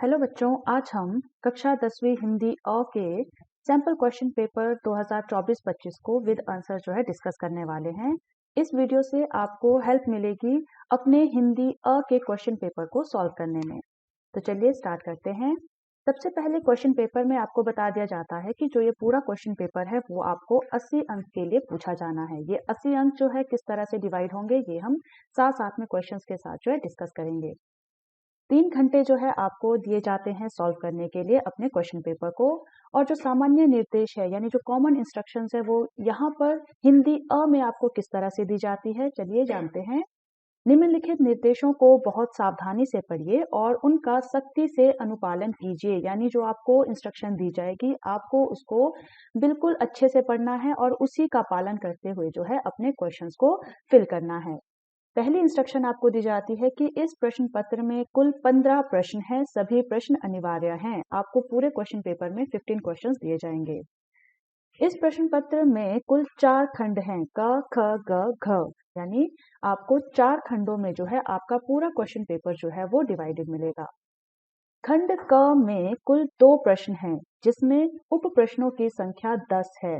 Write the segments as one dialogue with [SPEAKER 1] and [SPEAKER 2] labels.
[SPEAKER 1] Hello बच्चों, आज हम कक्षा 10वीं हिंदी अ के सैंपल क्वेश्चन पेपर 2024-25 को विद आंसर डिस्कस करने वाले हैं। इस वीडियो से आपको हेल्प मिलेगी अपने हिंदी अ के क्वेश्चन पेपर को सॉल्व करने में। तो चलिए स्टार्ट करते हैं। सबसे पहले क्वेश्चन पेपर में आपको बता दिया जाता है कि जो ये पूरा क्वेश्चन पेपर है वो आपको 80 अंक के लिए पूछा जाना है। ये 80 अंक जो है किस तरह से डिवाइड होंगे ये हम साथ साथ में क्वेश्चंस के साथ डिस्कस करेंगे। 3 घंटे जो है आपको दिए जाते हैं सॉल्व करने के लिए अपने क्वेश्चन पेपर को। और जो सामान्य निर्देश है यानी जो कॉमन इंस्ट्रक्शंस है वो यहाँ पर हिंदी अ में आपको किस तरह से दी जाती है, चलिए जानते हैं। निम्नलिखित निर्देशों को बहुत सावधानी से पढ़िए और उनका सख्ती से अनुपालन कीजिए। यानी जो आपको इंस्ट्रक्शन दी जाएगी आपको उसको बिल्कुल अच्छे से पढ़ना है और उसी का पालन करते हुए जो है अपने क्वेश्चंस को फिल करना है। पहली इंस्ट्रक्शन आपको दी जाती है कि इस प्रश्न पत्र में कुल 15 प्रश्न हैं, सभी प्रश्न अनिवार्य हैं। आपको पूरे क्वेश्चन पेपर में 15 क्वेश्चंस दिए जाएंगे। इस प्रश्न पत्र में कुल 4 खंड हैं, क, ख, ग, घ। यानी आपको 4 खंडों में जो है आपका पूरा क्वेश्चन पेपर जो है वो डिवाइडेड मिलेगा। खंड क में कुल 2 प्रश्न हैं, जिसमें उप प्रश्नों की संख्या 10 है।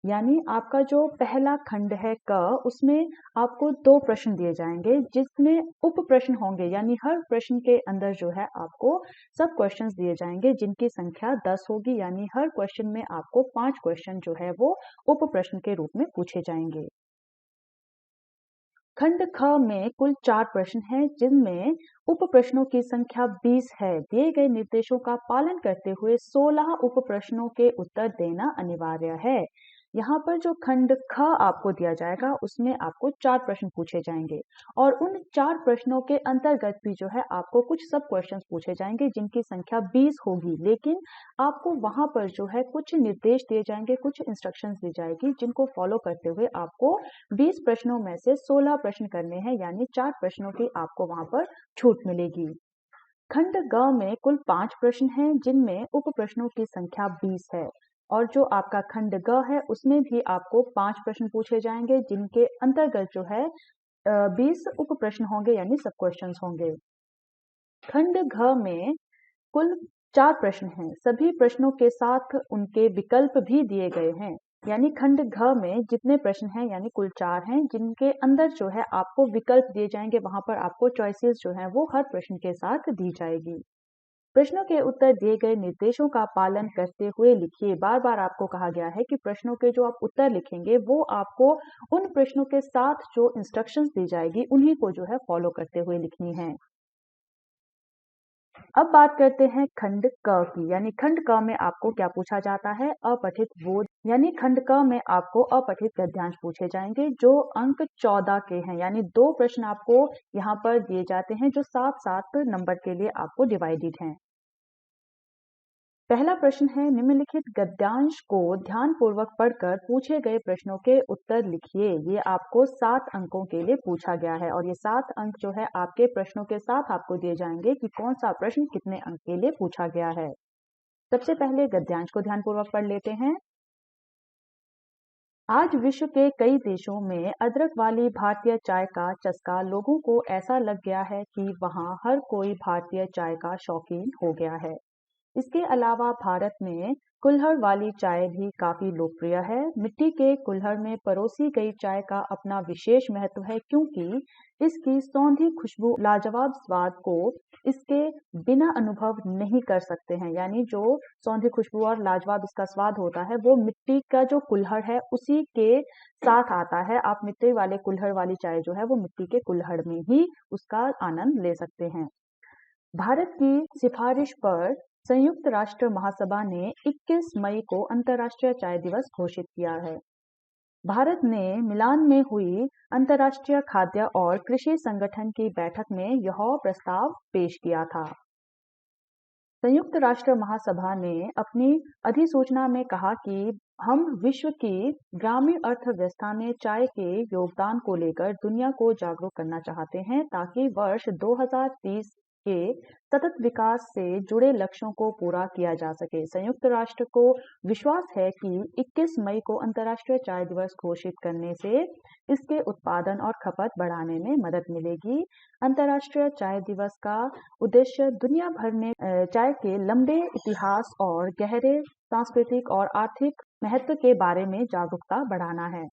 [SPEAKER 1] यानी आपका जो पहला खंड है क, उसमें आपको 2 प्रश्न दिए जाएंगे, जिसमें उप प्रश्न होंगे। यानी हर प्रश्न के अंदर जो है आपको सब क्वेश्चंस दिए जाएंगे जिनकी संख्या 10 होगी। यानी हर क्वेश्चन में आपको 5 क्वेश्चन जो है वो उप प्रश्न के रूप में पूछे जाएंगे। खंड ख में कुल 4 प्रश्न हैं, जिनमें उप प्रश्नों की संख्या 20 है। दिए गए निर्देशों का पालन करते हुए 16 उप प्रश्नों के उत्तर देना अनिवार्य है। यहाँ पर जो खंड ख आपको दिया जाएगा उसमें आपको 4 प्रश्न पूछे जाएंगे और उन 4 प्रश्नों के अंतर्गत भी जो है आपको कुछ सब क्वेश्चंस पूछे जाएंगे जिनकी संख्या 20 होगी। लेकिन आपको वहां पर जो है कुछ निर्देश दिए जाएंगे, कुछ इंस्ट्रक्शंस दी जाएगी जिनको फॉलो करते हुए आपको 20 प्रश्नों में से 16 प्रश्न करने हैं। यानी 4 प्रश्नों की आपको वहां पर छूट मिलेगी। खंड ग में कुल 5 प्रश्न हैं, जिनमें उप प्रश्नों की संख्या 20 है और जो आपका खंड ग है उसमें भी आपको 5 प्रश्न पूछे जाएंगे जिनके अंतर्गत जो है 20 उप प्रश्न होंगे यानी सब क्वेश्चंस होंगे। खंड घ में कुल 4 प्रश्न हैं, सभी प्रश्नों के साथ उनके विकल्प भी दिए गए हैं। यानी खंड घ में जितने प्रश्न हैं यानी कुल 4 हैं, जिनके अंदर जो है आपको विकल्प दिए जाएंगे। वहां पर आपको चॉइसेस जो है वो हर प्रश्न के साथ दी जाएगी। प्रश्नों के उत्तर दिए गए निर्देशों का पालन करते हुए लिखिए। बार बार आपको कहा गया है कि प्रश्नों के जो आप उत्तर लिखेंगे वो आपको उन प्रश्नों के साथ जो इंस्ट्रक्शंस दी जाएगी उन्हीं को जो है फॉलो करते हुए लिखनी है। अब बात करते हैं खंड क की। यानी खंड क में आपको क्या पूछा जाता है, अपठित बोध। यानी खंड क में आपको अपठित गद्यांश पूछे जाएंगे जो अंक 14 के हैं। यानी 2 प्रश्न आपको यहाँ पर दिए जाते हैं जो 7-7 नंबर के लिए आपको डिवाइडेड हैं। पहला प्रश्न है, निम्नलिखित गद्यांश को ध्यानपूर्वक पढ़कर पूछे गए प्रश्नों के उत्तर लिखिए। ये आपको 7 अंकों के लिए पूछा गया है और ये 7 अंक जो है आपके प्रश्नों के साथ आपको दिए जाएंगे कि कौन सा प्रश्न कितने अंक के लिए पूछा गया है। सबसे पहले गद्यांश को ध्यानपूर्वक पढ़ लेते हैं। आज विश्व के कई देशों में अदरक वाली भारतीय चाय का चस्का लोगों को ऐसा लग गया है कि वहां हर कोई भारतीय चाय का शौकीन हो गया है। इसके अलावा भारत में कुल्हड़ वाली चाय भी काफी लोकप्रिय है। मिट्टी के कुल्हड़ में परोसी गई चाय का अपना विशेष महत्व है, क्योंकि इसकी सौंधी खुशबू लाजवाब स्वाद को इसके बिना अनुभव नहीं कर सकते हैं। यानी जो सौंधी खुशबू और लाजवाब इसका स्वाद होता है वो मिट्टी का जो कुल्हड़ है उसी के साथ आता है। आप मिट्टी वाले कुल्हड़ वाली चाय जो है वो मिट्टी के कुल्हड़ में ही उसका आनंद ले सकते हैं। भारत की सिफारिश पर संयुक्त राष्ट्र महासभा ने 21 मई को अंतर्राष्ट्रीय चाय दिवस घोषित किया है। भारत ने मिलान में हुई अंतर्राष्ट्रीय खाद्य और कृषि संगठन की बैठक में यह प्रस्ताव पेश किया था। संयुक्त राष्ट्र महासभा ने अपनी अधिसूचना में कहा कि हम विश्व की ग्रामीण अर्थव्यवस्था में चाय के योगदान को लेकर दुनिया को जागरूक करना चाहते हैं, ताकि वर्ष 2030 के सतत विकास से जुड़े लक्ष्यों को पूरा किया जा सके। संयुक्त राष्ट्र को विश्वास है कि 21 मई को अंतर्राष्ट्रीय चाय दिवस घोषित करने से इसके उत्पादन और खपत बढ़ाने में मदद मिलेगी। अंतर्राष्ट्रीय चाय दिवस का उद्देश्य दुनिया भर में चाय के लंबे इतिहास और गहरे सांस्कृतिक और आर्थिक महत्व के बारे में जागरूकता बढ़ाना है।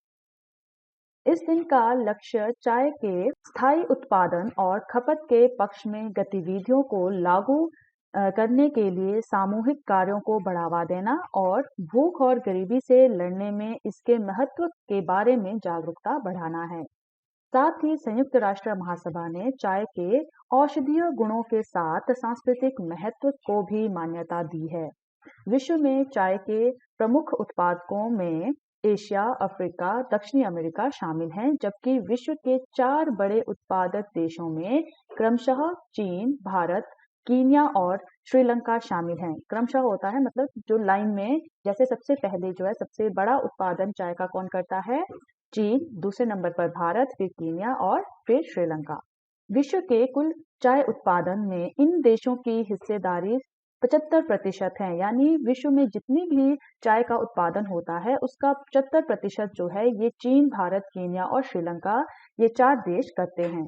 [SPEAKER 1] इस दिन का लक्ष्य चाय के स्थायी उत्पादन और खपत के पक्ष में गतिविधियों को लागू करने के लिए सामूहिक कार्यों को बढ़ावा देना और भूख और गरीबी से लड़ने में इसके महत्व के बारे में जागरूकता बढ़ाना है। साथ ही संयुक्त राष्ट्र महासभा ने चाय के औषधीय गुणों के साथ सांस्कृतिक महत्व को भी मान्यता दी है। विश्व में चाय के प्रमुख उत्पादकों में एशिया, अफ्रीका, दक्षिणी अमेरिका शामिल हैं, जबकि विश्व के 4 बड़े उत्पादक देशों में क्रमशः चीन, भारत, कीनिया और श्रीलंका शामिल हैं। क्रमशः होता है मतलब जो लाइन में, जैसे सबसे पहले जो है सबसे बड़ा उत्पादन चाय का कौन करता है? चीन, दूसरे नंबर पर भारत, फिर कीनिया और फिर श्रीलंका। विश्व के कुल चाय उत्पादन में इन देशों की हिस्सेदारी 75% है, यानी विश्व में जितनी भी चाय का उत्पादन होता है उसका 75% जो है ये चीन, भारत, कीनिया और श्रीलंका, ये 4 देश करते हैं।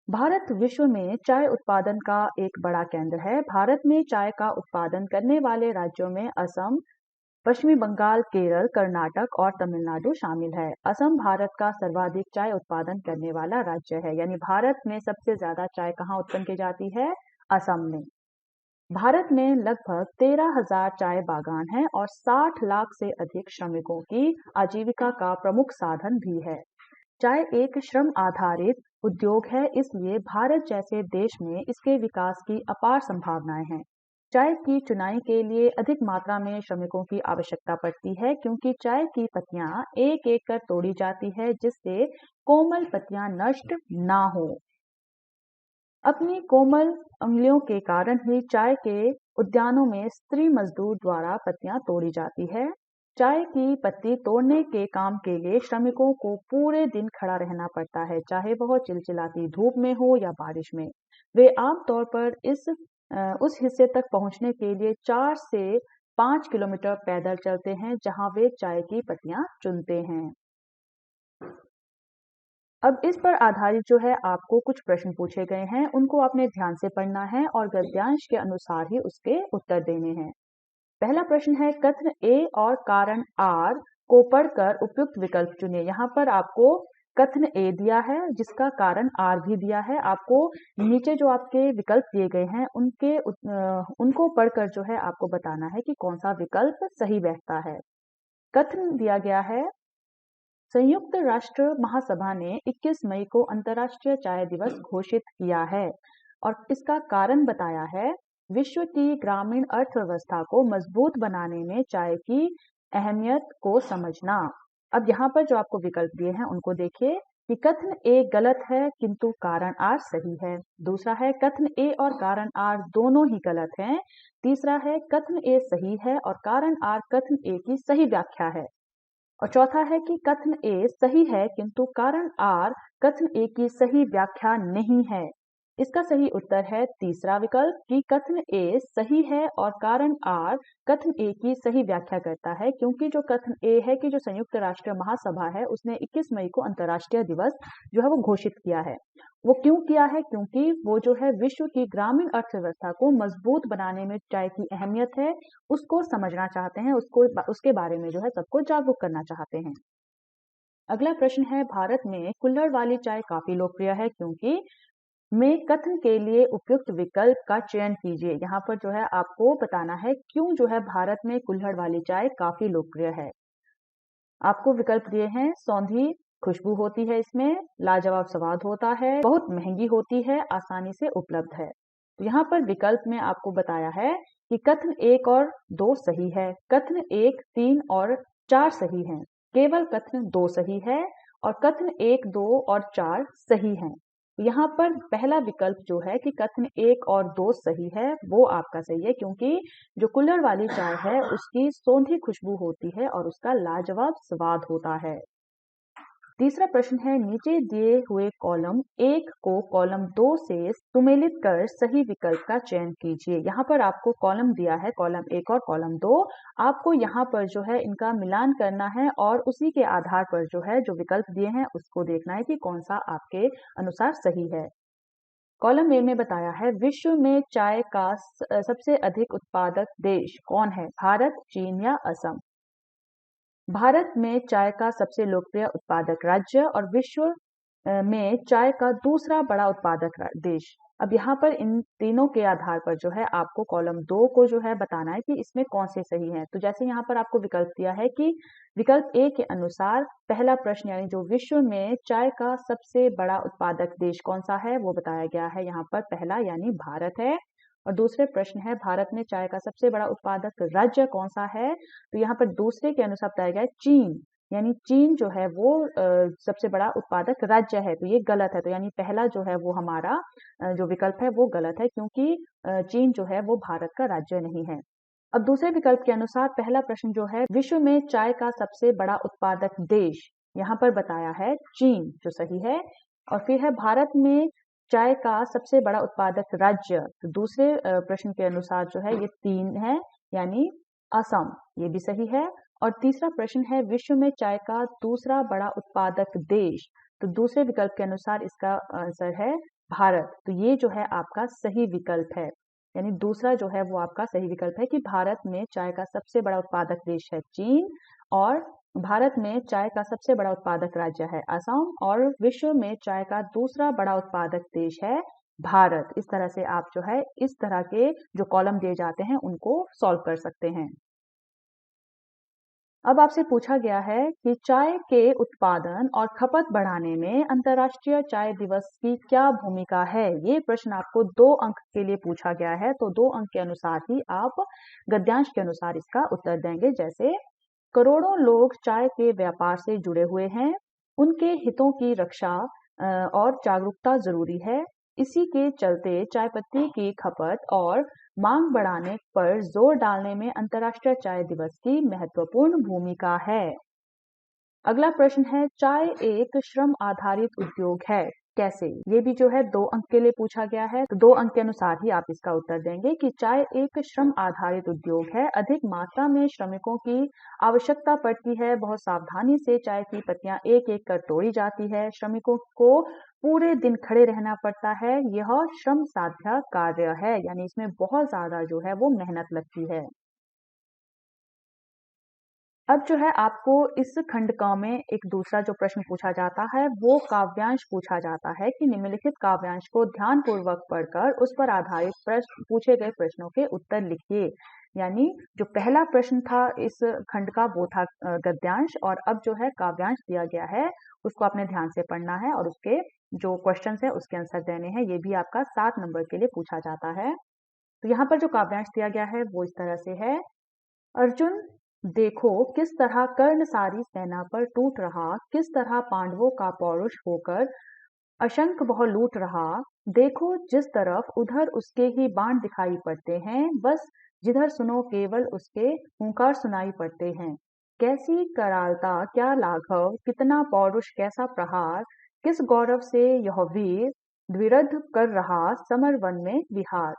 [SPEAKER 1] भारत विश्व में चाय उत्पादन का एक बड़ा केंद्र है। भारत में चाय का उत्पादन करने वाले राज्यों में असम, पश्चिमी बंगाल, केरल, कर्नाटक और तमिलनाडु शामिल है। असम भारत का सर्वाधिक चाय उत्पादन करने वाला राज्य है, यानी भारत में सबसे ज्यादा चाय कहाँ उत्पन्न की जाती है? असम में। भारत में लगभग 13,000 चाय बागान हैं और 60 लाख से अधिक श्रमिकों की आजीविका का प्रमुख साधन भी है। चाय एक श्रम आधारित उद्योग है, इसलिए भारत जैसे देश में इसके विकास की अपार संभावनाएं हैं। चाय की चुनाई के लिए अधिक मात्रा में श्रमिकों की आवश्यकता पड़ती है, क्योंकि चाय की पत्तियां एक एक कर तोड़ी जाती है, जिससे कोमल पत्तियां नष्ट ना हो। अपनी कोमल अंगुलियों के कारण ही चाय के उद्यानों में स्त्री मजदूर द्वारा पत्तियां तोड़ी जाती है। चाय की पत्ती तोड़ने के काम के लिए श्रमिकों को पूरे दिन खड़ा रहना पड़ता है, चाहे वह चिलचिलाती धूप में हो या बारिश में। वे आमतौर पर उस हिस्से तक पहुंचने के लिए 4 से 5 किलोमीटर पैदल चलते हैं, जहां वे चाय की पत्तियां चुनते हैं। अब इस पर आधारित जो है आपको कुछ प्रश्न पूछे गए हैं, उनको आपने ध्यान से पढ़ना है और गद्यांश के अनुसार ही उसके उत्तर देने हैं। पहला प्रश्न है, कथन ए और कारण आर को पढ़कर उपयुक्त विकल्प चुनिए। यहाँ पर आपको कथन ए दिया है, जिसका कारण आर भी दिया है। आपको नीचे जो आपके विकल्प दिए गए हैं उनको पढ़कर जो है आपको बताना है कि कौन सा विकल्प सही बैठता है। कथन दिया गया है, संयुक्त राष्ट्र महासभा ने 21 मई को अंतर्राष्ट्रीय चाय दिवस घोषित किया है और इसका कारण बताया है, विश्व की ग्रामीण अर्थव्यवस्था को मजबूत बनाने में चाय की अहमियत को समझना। अब यहाँ पर जो आपको विकल्प दिए हैं उनको देखिए कि कथन ए गलत है किंतु कारण आर सही है। दूसरा है, कथन ए और कारण आर दोनों ही गलत हैं। तीसरा है, कथन ए सही है और कारण आर कथन ए की सही व्याख्या है। और चौथा है कि कथन ए सही है किंतु कारण आर कथन ए की सही व्याख्या नहीं है। इसका सही उत्तर है तीसरा विकल्प कि कथन ए सही है और कारण आर कथन ए की सही व्याख्या करता है, क्योंकि जो कथन ए है कि जो संयुक्त राष्ट्र महासभा है उसने 21 मई को अंतर्राष्ट्रीय दिवस जो है वो घोषित किया है। वो क्यों किया है? क्योंकि वो जो है विश्व की ग्रामीण अर्थव्यवस्था को मजबूत बनाने में चाय की अहमियत है उसको समझना चाहते हैं, उसके बारे में जो है सबको जागरूक करना चाहते हैं। अगला प्रश्न है, भारत में कुल्हड़ वाली चाय काफी लोकप्रिय है, क्योंकि में कथन के लिए उपयुक्त विकल्प का चयन कीजिए। यहाँ पर जो है आपको बताना है क्यों जो है भारत में कुल्हड़ वाली चाय काफी लोकप्रिय है। आपको विकल्प दिए हैं, सौंधी खुशबू होती है इसमें, लाजवाब स्वाद होता है, बहुत महंगी होती है, आसानी से उपलब्ध है। तो यहाँ पर विकल्प में आपको बताया है कि कथन 1 और 2 सही है, कथन 1, 3 और 4 सही हैं, केवल कथन 2 सही है और कथन 1, 2 और 4 सही हैं। यहाँ पर पहला विकल्प जो है कि कथन 1 और 2 सही है वो आपका सही है, क्योंकि जो कुल्हड़ वाली चाय है उसकी सौंधी खुशबू होती है और उसका लाजवाब स्वाद होता है। तीसरा प्रश्न है, नीचे दिए हुए कॉलम 1 को कॉलम 2 से सुमेलित कर सही विकल्प का चयन कीजिए। यहाँ पर आपको कॉलम दिया है, कॉलम 1 और कॉलम 2। आपको यहाँ पर जो है इनका मिलान करना है और उसी के आधार पर जो है जो विकल्प दिए हैं उसको देखना है कि कौन सा आपके अनुसार सही है। कॉलम ए में बताया है, विश्व में चाय का सबसे अधिक उत्पादक देश कौन है? भारत, चीन या असम? भारत में चाय का सबसे लोकप्रिय उत्पादक राज्य और विश्व में चाय का दूसरा बड़ा उत्पादक देश। अब यहाँ पर इन तीनों के आधार पर जो है आपको कॉलम 2 को जो है बताना है कि इसमें कौन से सही हैं। तो जैसे यहाँ पर आपको विकल्प दिया है कि विकल्प ए के अनुसार पहला प्रश्न यानी जो विश्व में चाय का सबसे बड़ा उत्पादक देश कौन सा है वो बताया गया है, यहाँ पर पहला यानी भारत है। और दूसरे प्रश्न है, भारत में चाय का सबसे बड़ा उत्पादक राज्य कौन सा है? तो यहाँ पर दूसरे के अनुसार बताया गया है चीन, यानी चीन जो है वो सबसे बड़ा उत्पादक राज्य है। तो ये गलत है, तो यानी पहला जो है वो हमारा जो विकल्प है वो गलत है, क्योंकि चीन जो है वो भारत का राज्य नहीं है। अब दूसरे विकल्प के अनुसार पहला प्रश्न जो है, विश्व में चाय का सबसे बड़ा उत्पादक देश, यहाँ पर बताया है चीन, जो सही है। और फिर है, भारत में चाय का सबसे बड़ा उत्पादक राज्य, तो दूसरे प्रश्न के अनुसार जो है ये 3 है, यानी असम, ये भी सही है। और तीसरा प्रश्न है, विश्व में चाय का दूसरा बड़ा उत्पादक देश, तो दूसरे विकल्प के अनुसार इसका आंसर है भारत, तो ये जो है आपका सही विकल्प है। यानी दूसरा जो है वो आपका सही विकल्प है कि भारत में चाय का सबसे बड़ा उत्पादक देश है चीन और भारत में चाय का सबसे बड़ा उत्पादक राज्य है असम और विश्व में चाय का दूसरा बड़ा उत्पादक देश है भारत। इस तरह से आप जो है इस तरह के जो कॉलम दिए जाते हैं उनको सॉल्व कर सकते हैं। अब आपसे पूछा गया है कि चाय के उत्पादन और खपत बढ़ाने में अंतर्राष्ट्रीय चाय दिवस की क्या भूमिका है? ये प्रश्न आपको 2 अंक के लिए पूछा गया है, तो 2 अंक के अनुसार ही आप गद्यांश के अनुसार इसका उत्तर देंगे। जैसे, करोड़ों लोग चाय के व्यापार से जुड़े हुए हैं, उनके हितों की रक्षा और जागरूकता जरूरी है। इसी के चलते चाय पत्ती की खपत और मांग बढ़ाने पर जोर डालने में अंतर्राष्ट्रीय चाय दिवस की महत्वपूर्ण भूमिका है। अगला प्रश्न है, चाय एक श्रम आधारित उद्योग है, कैसे? ये भी जो है 2 अंक के लिए पूछा गया है, तो 2 अंक के अनुसार ही आप इसका उत्तर देंगे कि चाय एक श्रम आधारित उद्योग है, अधिक मात्रा में श्रमिकों की आवश्यकता पड़ती है, बहुत सावधानी से चाय की पत्तियां एक एक कर तोड़ी जाती है, श्रमिकों को पूरे दिन खड़े रहना पड़ता है, यह श्रम साध्य कार्य है, यानी इसमें बहुत ज्यादा जो है वो मेहनत लगती है। अब जो है आपको इस खंड क में एक दूसरा जो प्रश्न पूछा जाता है वो काव्यांश पूछा जाता है कि निम्नलिखित काव्यांश को ध्यानपूर्वक पढ़कर उस पर आधारित प्रश्न पूछे गए प्रश्नों के उत्तर लिखिए। यानी जो पहला प्रश्न था इस खंड का वो था गद्यांश, और अब जो है काव्यांश दिया गया है उसको आपने ध्यान से पढ़ना है और उसके जो क्वेश्चंस है उसके आंसर देने हैं। ये भी आपका 7 नंबर के लिए पूछा जाता है। तो यहाँ पर जो काव्यांश दिया गया है वो इस तरह से है, अर्जुन देखो किस तरह कर्ण सारी सेना पर टूट रहा, किस तरह पांडवों का पौरुष होकर अशंक वह लूट रहा, देखो जिस तरफ उधर उसके ही बाण दिखाई पड़ते हैं, बस जिधर सुनो केवल उसके हुंकार सुनाई पड़ते हैं। कैसी करालता क्या लाघव, कितना पौरुष कैसा प्रहार, किस गौरव से यह वीर द्विरथ कर रहा समर वन में विहार।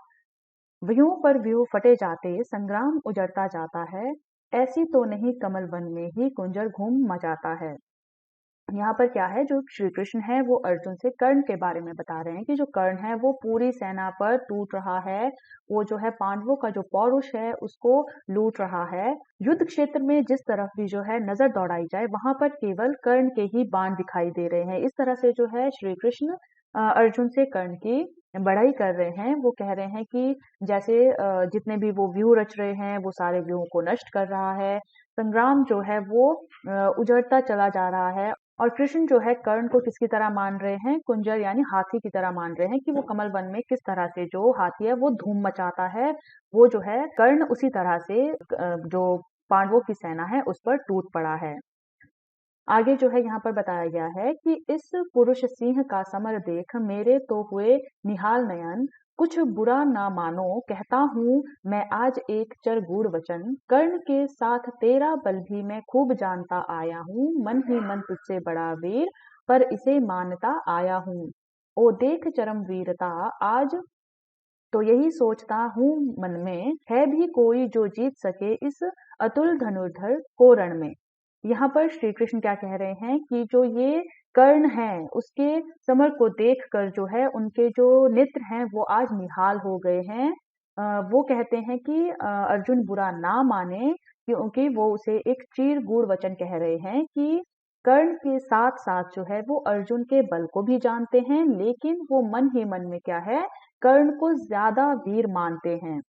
[SPEAKER 1] व्यूह पर व्यूह फटे जाते संग्राम उजड़ता जाता है, ऐसी तो नहीं कमल वन में ही कुंजर घूम मचाता है। यहाँ पर क्या है, जो श्री कृष्ण है वो अर्जुन से कर्ण के बारे में बता रहे हैं कि जो कर्ण है वो पूरी सेना पर टूट रहा है, वो जो है पांडवों का जो पौरुष है उसको लूट रहा है। युद्ध क्षेत्र में जिस तरफ भी जो है नजर दौड़ाई जाए वहां पर केवल कर्ण के ही बाण दिखाई दे रहे हैं। इस तरह से जो है श्री कृष्ण अर्जुन से कर्ण की बड़ाई कर रहे हैं। वो कह रहे हैं कि जैसे जितने भी वो व्यूह रच रहे हैं वो सारे व्यूहों को नष्ट कर रहा है, संग्राम जो है वो उजड़ता चला जा रहा है। और कृष्ण जो है कर्ण को किसकी तरह मान रहे हैं, कुंजर यानी हाथी की तरह मान रहे हैं कि वो कमल वन में किस तरह से जो हाथी है वो धूम मचाता है, वो जो है कर्ण उसी तरह से जो पांडवों की सेना है उस पर टूट पड़ा है। आगे जो है यहाँ पर बताया गया है कि इस पुरुष सिंह का समर देख मेरे तो हुए निहाल नयन, कुछ बुरा ना मानो कहता हूँ मैं आज एक चर गूढ़ वचन, कर्ण के साथ तेरा बल भी मैं खूब जानता आया हूँ, मन ही मन तुझसे बड़ा वीर पर इसे मानता आया हूँ। ओ देख चरम वीरता आज, तो यही सोचता हूँ मन में, है भी कोई जो जीत सके इस अतुल धनुर्धर को रण में। यहाँ पर श्री कृष्ण क्या कह रहे हैं कि जो ये कर्ण है उसके समर को देखकर जो है उनके जो नेत्र हैं वो आज निहाल हो गए हैं। वो कहते हैं कि अर्जुन बुरा ना माने, क्योंकि वो उसे एक चीर गूढ़ वचन कह रहे हैं कि कर्ण के साथ साथ जो है वो अर्जुन के बल को भी जानते हैं, लेकिन वो मन ही मन में क्या है, कर्ण को ज्यादा वीर मानते हैं।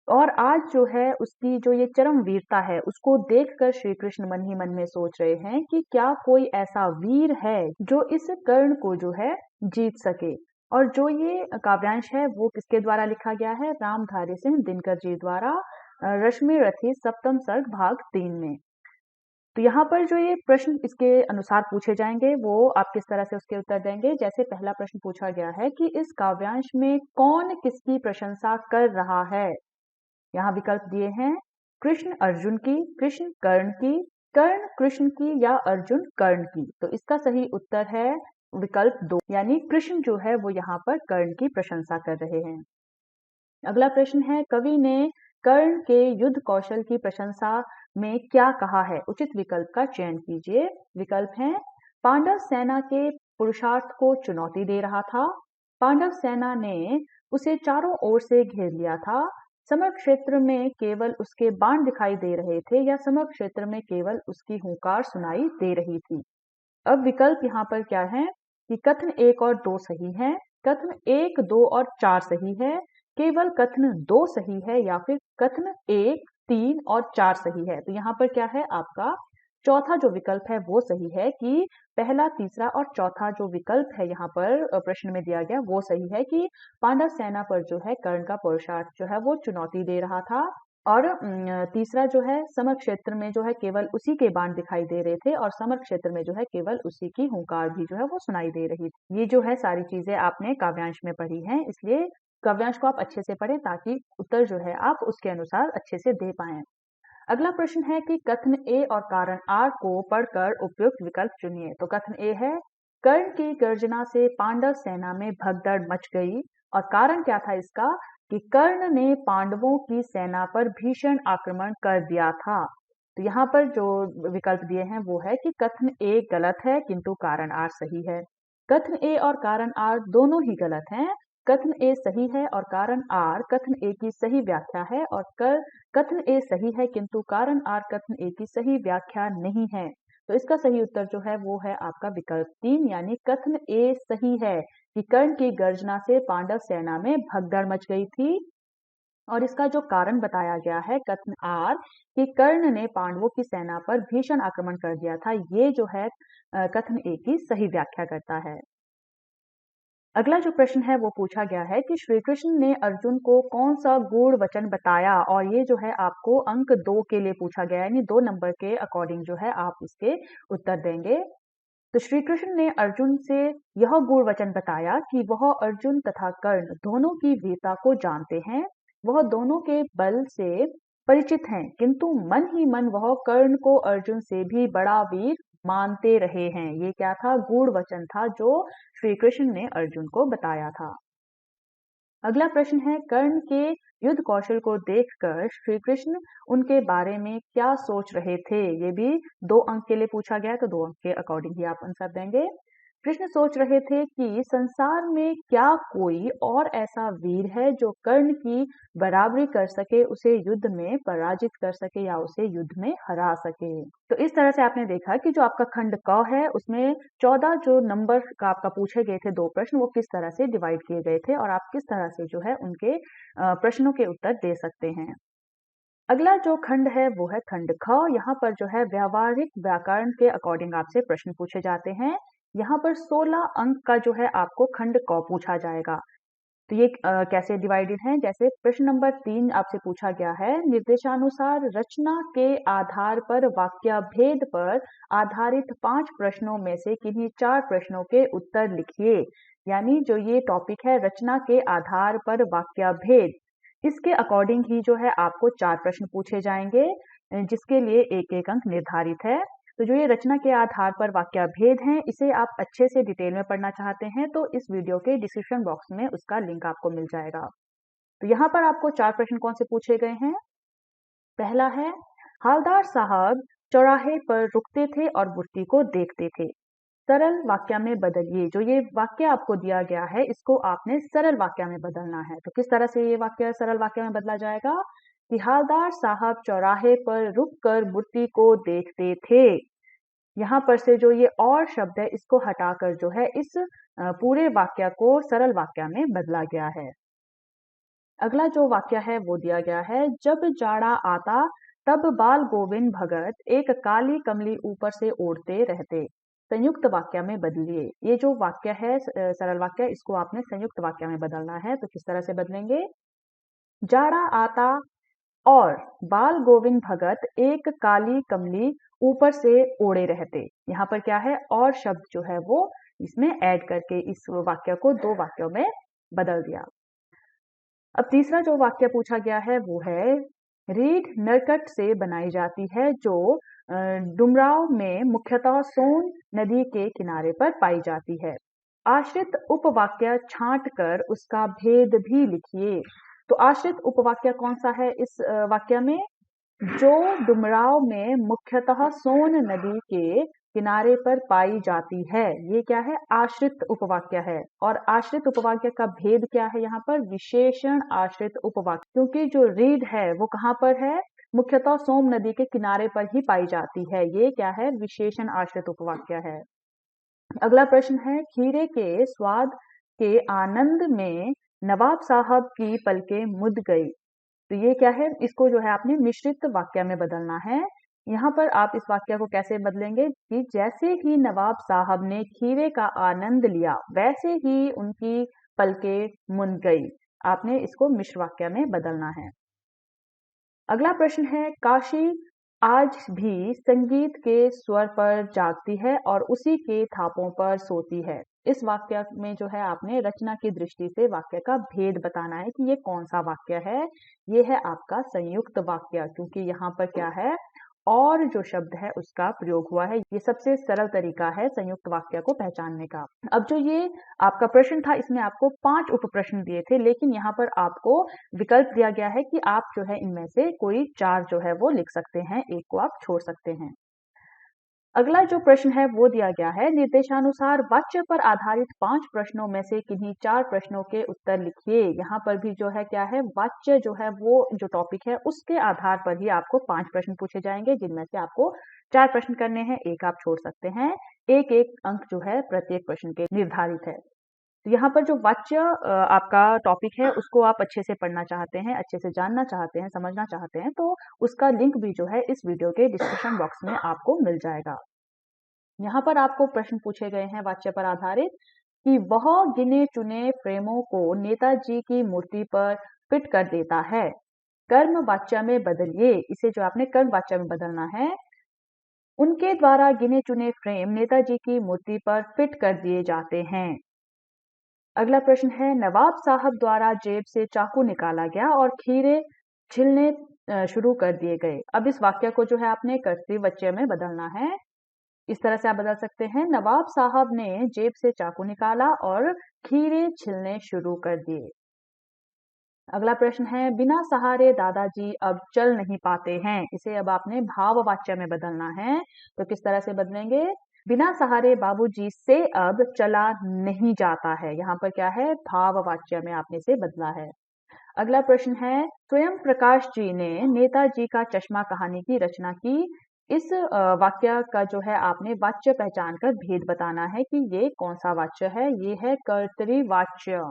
[SPEAKER 1] और आज जो है उसकी जो ये चरम वीरता है उसको देखकर श्री कृष्ण मन ही मन में सोच रहे हैं कि क्या कोई ऐसा वीर है जो इस कर्ण को जो है जीत सके। और जो ये काव्यांश है वो किसके द्वारा लिखा गया है, रामधारी सिंह दिनकर जी द्वारा, रश्मि रथी सप्तम सर्ग भाग 3 में। तो यहाँ पर जो ये प्रश्न इसके अनुसार पूछे जाएंगे वो आप किस तरह से उसके उत्तर देंगे। जैसे पहला प्रश्न पूछा गया है कि इस काव्यांश में कौन किसकी प्रशंसा कर रहा है। यहाँ विकल्प दिए हैं, कृष्ण अर्जुन की, कृष्ण कर्ण की, कर्ण कृष्ण की या अर्जुन कर्ण की। तो इसका सही उत्तर है विकल्प 2, यानी कृष्ण जो है वो यहाँ पर कर्ण की प्रशंसा कर रहे हैं। अगला प्रश्न है, कवि ने कर्ण के युद्ध कौशल की प्रशंसा में क्या कहा है, उचित विकल्प का चयन कीजिए। विकल्प हैं, पांडव सेना के पुरुषार्थ को चुनौती दे रहा था, पांडव सेना ने उसे चारों ओर से घेर लिया था, समर क्षेत्र में केवल उसके बाण दिखाई दे रहे थे या समर क्षेत्र में केवल उसकी हुंकार सुनाई दे रही थी। अब विकल्प यहाँ पर क्या है कि कथन 1 और 2 सही है, कथन 1, 2 और 4 सही है, केवल कथन 2 सही है या फिर कथन 1, 3 और 4 सही है। तो यहाँ पर क्या है, आपका चौथा जो विकल्प है वो सही है कि पहला, तीसरा और चौथा जो विकल्प है यहाँ पर प्रश्न में दिया गया वो सही है कि पांडव सेना पर जो है कर्ण का पुरुषार्थ जो है वो चुनौती दे रहा था। और तीसरा जो है समर क्षेत्र में जो है केवल उसी के बाण दिखाई दे रहे थे और समर क्षेत्र में जो है केवल उसी की हुंकार भी जो है वो सुनाई दे रही थी। ये जो है सारी चीजें आपने काव्यांश में पढ़ी हैं, इसलिए काव्यांश को आप अच्छे से पढ़ें ताकि उत्तर जो है आप उसके अनुसार अच्छे से दे पाएं। अगला प्रश्न है कि कथन ए और कारण आर को पढ़कर उपयुक्त विकल्प चुनिए। तो कथन ए है, कर्ण की गर्जना से पांडव सेना में भगदड़ मच गई, और कारण क्या था इसका कि कर्ण ने पांडवों की सेना पर भीषण आक्रमण कर दिया था। तो यहाँ पर जो विकल्प दिए हैं वो है कि कथन ए गलत है किंतु कारण आर सही है। कथन ए और कारण आर दोनों ही गलत हैं। कथन ए सही है और कारण आर कथन ए की सही व्याख्या है, और कथन ए सही है किंतु कारण आर कथन ए की सही व्याख्या नहीं है। तो इसका सही उत्तर जो है वो है आपका विकल्प 3, यानी कथन ए सही है कि कर्ण की गर्जना से पांडव सेना में भगदड़ मच गई थी, और इसका जो कारण बताया गया है कथन आर कि कर्ण ने पांडवों की सेना पर भीषण आक्रमण कर दिया था, ये जो है कथन ए की सही व्याख्या करता है। अगला जो प्रश्न है वो पूछा गया है कि श्री कृष्ण ने अर्जुन को कौन सा गूढ़ वचन बताया, और ये जो है आपको अंक 2 के लिए पूछा गया है, यानी 2 नंबर के अकॉर्डिंग जो है आप इसके उत्तर देंगे। तो श्री कृष्ण ने अर्जुन से यह गूढ़ वचन बताया कि वह अर्जुन तथा कर्ण दोनों की वीरता को जानते हैं, वह दोनों के बल से परिचित हैं, किंतु मन ही मन वह कर्ण को अर्जुन से भी बड़ा वीर मानते रहे हैं। ये क्या था, गूढ़ वचन था जो श्री कृष्ण ने अर्जुन को बताया था। अगला प्रश्न है, कर्ण के युद्ध कौशल को देखकर श्री कृष्ण उनके बारे में क्या सोच रहे थे। ये भी 2 अंक के लिए पूछा गया, तो 2 अंक के अकॉर्डिंग ही आप आंसर देंगे। कृष्ण सोच रहे थे कि संसार में क्या कोई और ऐसा वीर है जो कर्ण की बराबरी कर सके, उसे युद्ध में पराजित कर सके या उसे युद्ध में हरा सके। तो इस तरह से आपने देखा कि जो आपका खंड क है उसमें 14 जो नंबर का आपका पूछे गए थे 2 प्रश्न, वो किस तरह से डिवाइड किए गए थे और आप किस तरह से जो है उनके प्रश्नों के उत्तर दे सकते हैं। अगला जो खंड है वो है खंड ख। यहाँ पर जो है व्यावहारिक व्याकरण के अकॉर्डिंग आपसे प्रश्न पूछे जाते हैं। यहाँ पर 16 अंक का जो है आपको खंड क पूछा जाएगा। तो ये कैसे डिवाइडेड है, जैसे प्रश्न नंबर 3 आपसे पूछा गया है, निर्देशानुसार रचना के आधार पर वाक्याभेद पर आधारित 5 प्रश्नों में से किन्हीं 4 प्रश्नों के उत्तर लिखिए। यानी जो ये टॉपिक है रचना के आधार पर वाक्याभेद, इसके अकॉर्डिंग ही जो है आपको 4 प्रश्न पूछे जाएंगे, जिसके लिए एक एक अंक निर्धारित है। तो जो ये रचना के आधार पर वाक्याभेद हैं, इसे आप अच्छे से डिटेल में पढ़ना चाहते हैं तो इस वीडियो के डिस्क्रिप्शन बॉक्स में उसका लिंक आपको मिल जाएगा। तो यहाँ पर आपको 4 प्रश्न कौन से पूछे गए हैं। पहला है, हालदार साहब चौराहे पर रुकते थे और बुट्टी को देखते थे, सरल वाक्य में बदलिए। जो ये वाक्य आपको दिया गया है इसको आपने सरल वाक्य में बदलना है। तो किस तरह से ये वाक्य सरल वाक्य में बदला जाएगा कि हालदार साहब चौराहे पर रुककर बुट्टी को देखते थे। यहाँ पर से जो ये और शब्द है इसको हटाकर जो है इस पूरे वाक्य को सरल वाक्य में बदला गया है। अगला जो वाक्य है वो दिया गया है, जब जाड़ा आता तब बाल गोविंद भगत एक काली कमली ऊपर से ओढ़ते रहते, संयुक्त वाक्य में बदलिए। ये जो वाक्य है सरल वाक्य, इसको आपने संयुक्त वाक्य में बदलना है। तो किस तरह से बदलेंगे, जाड़ा आता और बाल गोविंद भगत एक काली कमली ऊपर से ओढ़े रहते। यहाँ पर क्या है, और शब्द जो है वो इसमें ऐड करके इस वाक्य को 2 वाक्यों में बदल दिया। अब तीसरा जो वाक्य पूछा गया है वो है, रीढ़ नरकट से बनाई जाती है जो डुमराव में मुख्यतः सोन नदी के किनारे पर पाई जाती है, आश्रित उपवाक्य छांट कर उसका भेद भी लिखिए। तो आश्रित उपवाक्य कौन सा है इस वाक्य में, जो डुमराव में मुख्यतः सोन नदी के किनारे पर पाई जाती है, ये क्या है, आश्रित उपवाक्य है। और आश्रित उपवाक्य का भेद क्या है, यहाँ पर विशेषण आश्रित उपवाक्य, क्योंकि जो रीढ़ है वो कहाँ पर है, मुख्यतः सोम नदी के किनारे पर ही पाई जाती है। ये क्या है, विशेषण आश्रित उपवाक्य है। अगला प्रश्न है, खीरे के स्वाद के आनंद में नवाब साहब की पलकें मुद गई। तो ये क्या है, इसको जो है आपने मिश्रित वाक्य में बदलना है। यहाँ पर आप इस वाक्य को कैसे बदलेंगे कि जैसे ही नवाब साहब ने खीरे का आनंद लिया वैसे ही उनकी पलकें मुंद गई। आपने इसको मिश्र वाक्य में बदलना है। अगला प्रश्न है, काशी आज भी संगीत के स्वर पर जागती है और उसी के थापों पर सोती है। इस वाक्य में जो है आपने रचना की दृष्टि से वाक्य का भेद बताना है कि ये कौन सा वाक्य है। ये है आपका संयुक्त वाक्य, क्योंकि यहाँ पर क्या है, और जो शब्द है उसका प्रयोग हुआ है। ये सबसे सरल तरीका है संयुक्त वाक्य को पहचानने का। अब जो ये आपका प्रश्न था इसमें आपको 5 उप प्रश्न दिए थे, लेकिन यहाँ पर आपको विकल्प दिया गया है कि आप जो है इनमें से कोई 4 जो है वो लिख सकते हैं, एक को आप छोड़ सकते हैं। अगला जो प्रश्न है वो दिया गया है, निर्देशानुसार वाच्य पर आधारित 5 प्रश्नों में से किन्हीं 4 प्रश्नों के उत्तर लिखिए। यहाँ पर भी जो है क्या है, वाच्य जो है वो जो टॉपिक है उसके आधार पर ही आपको 5 प्रश्न पूछे जाएंगे, जिनमें से आपको 4 प्रश्न करने हैं, एक आप छोड़ सकते हैं। एक एक अंक जो है प्रत्येक प्रश्न के निर्धारित है। तो यहाँ पर जो वाच्य आपका टॉपिक है उसको आप अच्छे से पढ़ना चाहते हैं, अच्छे से जानना चाहते हैं, समझना चाहते हैं, तो उसका लिंक भी जो है इस वीडियो के डिस्क्रिप्शन बॉक्स में आपको मिल जाएगा। यहाँ पर आपको प्रश्न पूछे गए हैं वाच्य पर आधारित कि वह गिने चुने फ्रेमों को नेताजी की मूर्ति पर फिट कर देता है, कर्म वाच्य में बदलिए। इसे जो आपने कर्म वाच्य में बदलना है, उनके द्वारा गिने चुने फ्रेम नेताजी की मूर्ति पर फिट कर दिए जाते हैं। अगला प्रश्न है, नवाब साहब द्वारा जेब से चाकू निकाला गया और खीरे छिलने शुरू कर दिए गए। अब इस वाक्य को जो है आपने कर्तरी वाच्य में बदलना है। इस तरह से आप बदल सकते हैं, नवाब साहब ने जेब से चाकू निकाला और खीरे छिलने शुरू कर दिए। अगला प्रश्न है, बिना सहारे दादाजी अब चल नहीं पाते हैं। इसे अब आपने भाववाच्य में बदलना है। तो किस तरह से बदलेंगे, बिना सहारे बाबूजी से अब चला नहीं जाता है। यहाँ पर क्या है, भाववाच्य में आपने इसे बदला है। अगला प्रश्न है, स्वयं प्रकाश जी ने नेताजी का चश्मा कहानी की रचना की। इस वाक्य का जो है आपने वाच्य पहचान कर भेद बताना है कि ये कौन सा वाच्य है। ये है कर्तरी वाच्य।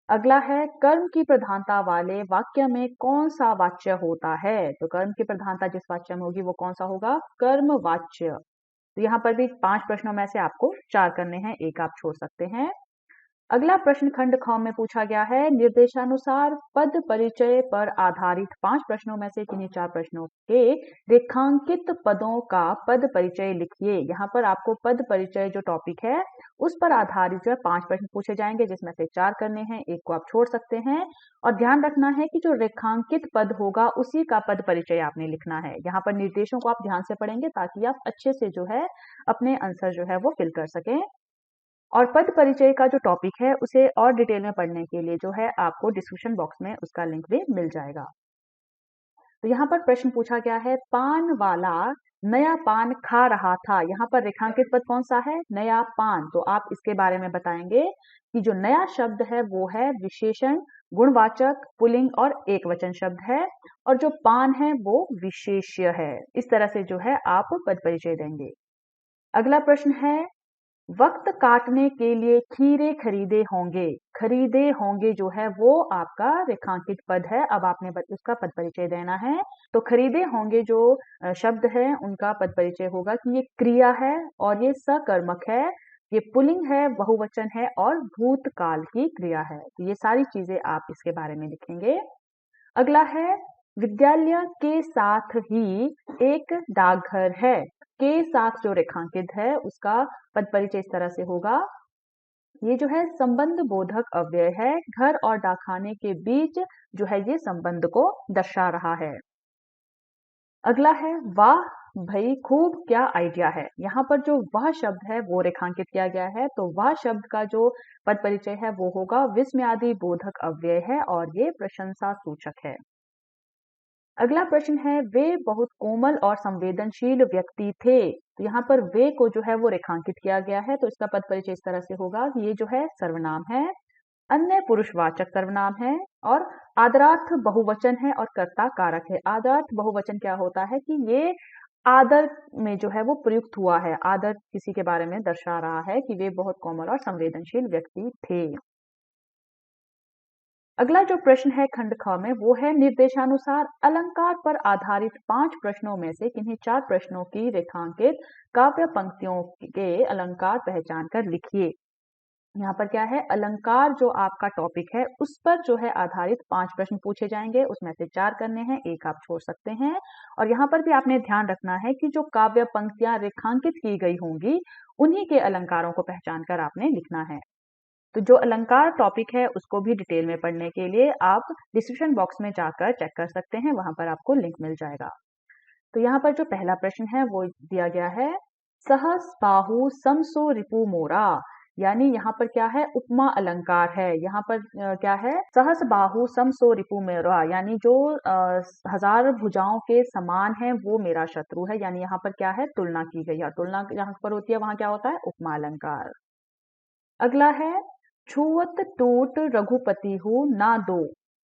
[SPEAKER 1] अगला है, कर्म की प्रधानता वाले वाक्य में कौन सा वाच्य होता है। तो कर्म की प्रधानता जिस वाच्य में होगी वो कौन सा होगा, कर्म वाच्य। तो यहाँ पर भी 5 प्रश्नों में से आपको 4 करने हैं, एक आप छोड़ सकते हैं। अगला प्रश्न खंड ख में पूछा गया है, निर्देशानुसार पद परिचय पर आधारित 5 प्रश्नों में से किन्हीं 4 प्रश्नों के रेखांकित पदों का पद परिचय लिखिए। यहाँ पर आपको पद परिचय जो टॉपिक है उस पर आधारित जो है 5 प्रश्न पूछे जाएंगे, जिसमें से 4 करने हैं, एक को आप छोड़ सकते हैं। और ध्यान रखना है कि जो रेखांकित पद होगा उसी का पद परिचय आपने लिखना है। यहाँ पर निर्देशों को आप ध्यान से पढ़ेंगे ताकि आप अच्छे से जो है अपने आंसर जो है वो फिल कर सकें। और पद परिचय का जो टॉपिक है उसे और डिटेल में पढ़ने के लिए जो है आपको डिस्क्रिप्शन बॉक्स में उसका लिंक भी मिल जाएगा। तो यहाँ पर प्रश्न पूछा गया है, पान वाला नया पान खा रहा था। यहाँ पर रेखांकित पद कौन सा है? नया पान। तो आप इसके बारे में बताएंगे कि जो नया शब्द है वो है विशेषण, गुणवाचक, पुल्लिंग और एकवचन शब्द है, और जो पान है वो विशेष्य है। इस तरह से जो है आप पद परिचय देंगे। अगला प्रश्न है, वक्त काटने के लिए खीरे खरीदे होंगे। खरीदे होंगे जो है वो आपका रेखांकित पद है। अब आपने उसका पद परिचय देना है। तो खरीदे होंगे जो शब्द है उनका पद परिचय होगा कि ये क्रिया है और ये सकर्मक है, ये पुल्लिंग है, बहुवचन है और भूतकाल की क्रिया है। तो ये सारी चीजें आप इसके बारे में लिखेंगे। अगला है, विद्यालय के साथ ही एक डाकघर है। के साथ जो रेखांकित है उसका पद परिचय इस तरह से होगा, ये जो है संबंध बोधक अव्यय है, घर और डाकखाने के बीच जो है ये संबंध को दर्शा रहा है। अगला है, वाह भाई खूब क्या आइडिया है। यहाँ पर जो वह शब्द है वो रेखांकित किया गया है। तो वह शब्द का जो पद परिचय है वो होगा विस्मयादि बोधक अव्यय है और ये प्रशंसा सूचक है। अगला प्रश्न है, वे बहुत कोमल और संवेदनशील व्यक्ति थे। तो यहाँ पर वे को जो है वो रेखांकित किया गया है। तो इसका पद परिचय इस तरह से होगा कि ये जो है सर्वनाम है, अन्य पुरुषवाचक सर्वनाम है और आदरार्थ बहुवचन है और कर्ता कारक है। आदरार्थ बहुवचन क्या होता है कि ये आदर में जो है वो प्रयुक्त हुआ है, आदर किसी के बारे में दर्शा रहा है कि वे बहुत कोमल और संवेदनशील व्यक्ति थे। अगला जो प्रश्न है खंड ख में वो है, निर्देशानुसार अलंकार पर आधारित 5 प्रश्नों में से किन्हीं 4 प्रश्नों की रेखांकित काव्य पंक्तियों के अलंकार पहचान कर लिखिए। यहाँ पर क्या है, अलंकार जो आपका टॉपिक है उस पर जो है आधारित 5 प्रश्न पूछे जाएंगे, उसमें से 4 करने हैं, एक आप छोड़ सकते हैं। और यहाँ पर भी आपने ध्यान रखना है कि जो काव्य पंक्तियां रेखांकित की गई होंगी उन्हीं के अलंकारों को पहचान कर आपने लिखना है। तो जो अलंकार टॉपिक है उसको भी डिटेल में पढ़ने के लिए आप डिस्क्रिप्शन बॉक्स में जाकर चेक कर सकते हैं, वहां पर आपको लिंक मिल जाएगा। तो यहाँ पर जो पहला प्रश्न है वो दिया गया है, सहस बाहु समसो रिपु मोरा। यानी यहाँ पर क्या है, उपमा अलंकार है। यहाँ पर क्या है, सहस बाहु समसो रिपु मोरा, यानी जो 1000 भुजाओं के समान है वो मेरा शत्रु है। यानी यहाँ पर क्या है, तुलना की गई है। तुलना जहां पर होती है वहां क्या होता है, उपमा अलंकार। अगला है, छुअत टूट रघुपति हूँ ना दो।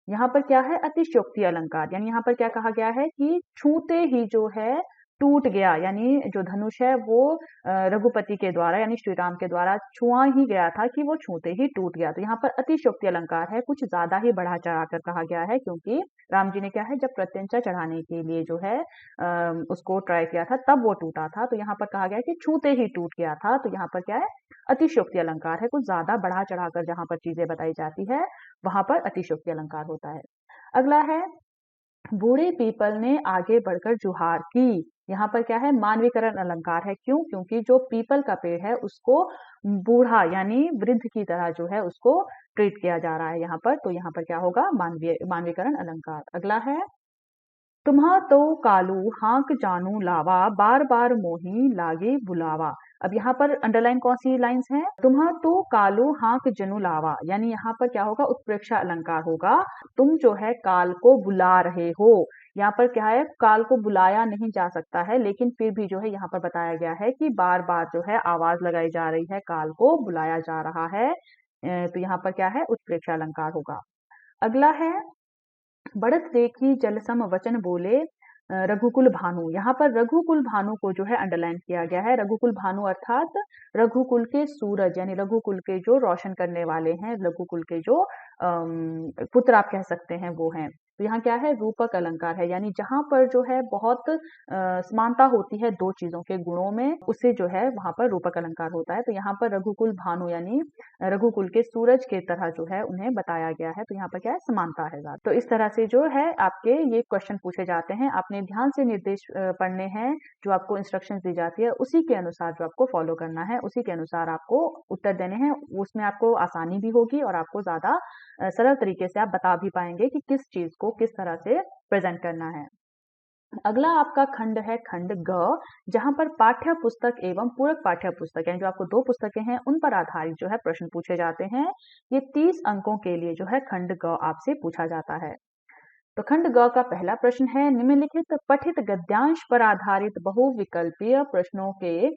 [SPEAKER 1] यहाँ पर क्या है, अतिशयोक्ति अलंकार। यानी यहाँ पर क्या कहा गया है कि छूते ही जो है टूट गया, यानी जो धनुष है वो रघुपति के द्वारा यानी श्री राम के द्वारा छुआ ही गया था कि वो छूते ही टूट गया। तो यहाँ पर अतिशयोक्ति अलंकार है, कुछ ज्यादा ही बढ़ा चढ़ाकर कहा गया है, क्योंकि राम जी ने क्या है, जब प्रत्यंचा चढ़ाने के लिए जो है उसको ट्राई किया था तब वो टूटा था। तो यहाँ पर कहा गया है कि छूते ही टूट गया था। तो यहाँ पर क्या है, अतिशयोक्ति अलंकार है, कुछ ज्यादा बढ़ा चढ़ाकर जहां पर चीजें बताई जाती है वहां पर अतिशयोक्ति अलंकार होता है। अगला है, बूढ़े पीपल ने आगे बढ़कर जुहार की। यहाँ पर क्या है, मानवीकरण अलंकार है। क्यों? क्योंकि जो पीपल का पेड़ है उसको बूढ़ा यानी वृद्ध की तरह जो है उसको ट्रीट किया जा रहा है यहाँ पर। तो यहाँ पर क्या होगा, मानवीकरण अलंकार। अगला है, तुम्हा तो कालू हाक जानू लावा, बार बार मोही लागे बुलावा। अब यहाँ पर अंडरलाइन कौन सी लाइंस हैं, तुम्हा तो कालू हाक जनू लावा, यानी यहाँ पर क्या होगा, उत्प्रेक्षा अलंकार होगा। तुम जो है काल को बुला रहे हो। यहाँ पर क्या है, काल को बुलाया नहीं जा सकता है, लेकिन फिर भी जो है यहाँ पर बताया गया है कि बार बार जो है आवाज लगाई जा रही है, काल को बुलाया जा रहा है। तो यहाँ पर क्या है, उत्प्रेक्षा अलंकार होगा। अगला है, बढ़त देखी जलसम वचन बोले रघुकुल भानु। यहाँ पर रघुकुल भानु को जो है अंडरलाइन किया गया है। रघुकुल भानु अर्थात रघुकुल के सूरज, यानी रघुकुल के जो रोशन करने वाले हैं, रघुकुल के जो पुत्र आप कह सकते हैं वो हैं। तो यहाँ क्या है, रूपक अलंकार है, यानी जहां पर जो है बहुत समानता होती है दो चीजों के गुणों में, उससे जो है वहां पर रूपक अलंकार होता है। तो यहाँ पर रघुकुल भानु यानी रघुकुल के सूरज के तरह जो है उन्हें बताया गया है, तो यहाँ पर क्या है, समानता है ज्यादा। तो इस तरह से जो है आपके ये क्वेश्चन पूछे जाते हैं, आपने ध्यान से निर्देश पढ़ने हैं, जो आपको इंस्ट्रक्शंस दी जाती है उसी के अनुसार जो आपको फॉलो करना है, उसी के अनुसार आपको उत्तर देने हैं। उसमें आपको आसानी भी होगी और आपको ज्यादा सरल तरीके से आप बता भी पाएंगे कि किस चीज को किस तरह से प्रेजेंट करना है। अगला आपका खंड है खंड ग, जहां पर पाठ्य पुस्तक एवं पूरक पाठ्य पुस्तक है, जो आपको दो पुस्तकें हैं उन पर आधारित जो है प्रश्न पूछे जाते हैं। ये 30 अंकों के लिए जो है खंड ग आपसे पूछा जाता है। तो खंड ग का पहला प्रश्न है, निम्नलिखित पठित गद्यांश पर आधारित बहुविकल्पीय प्रश्नों के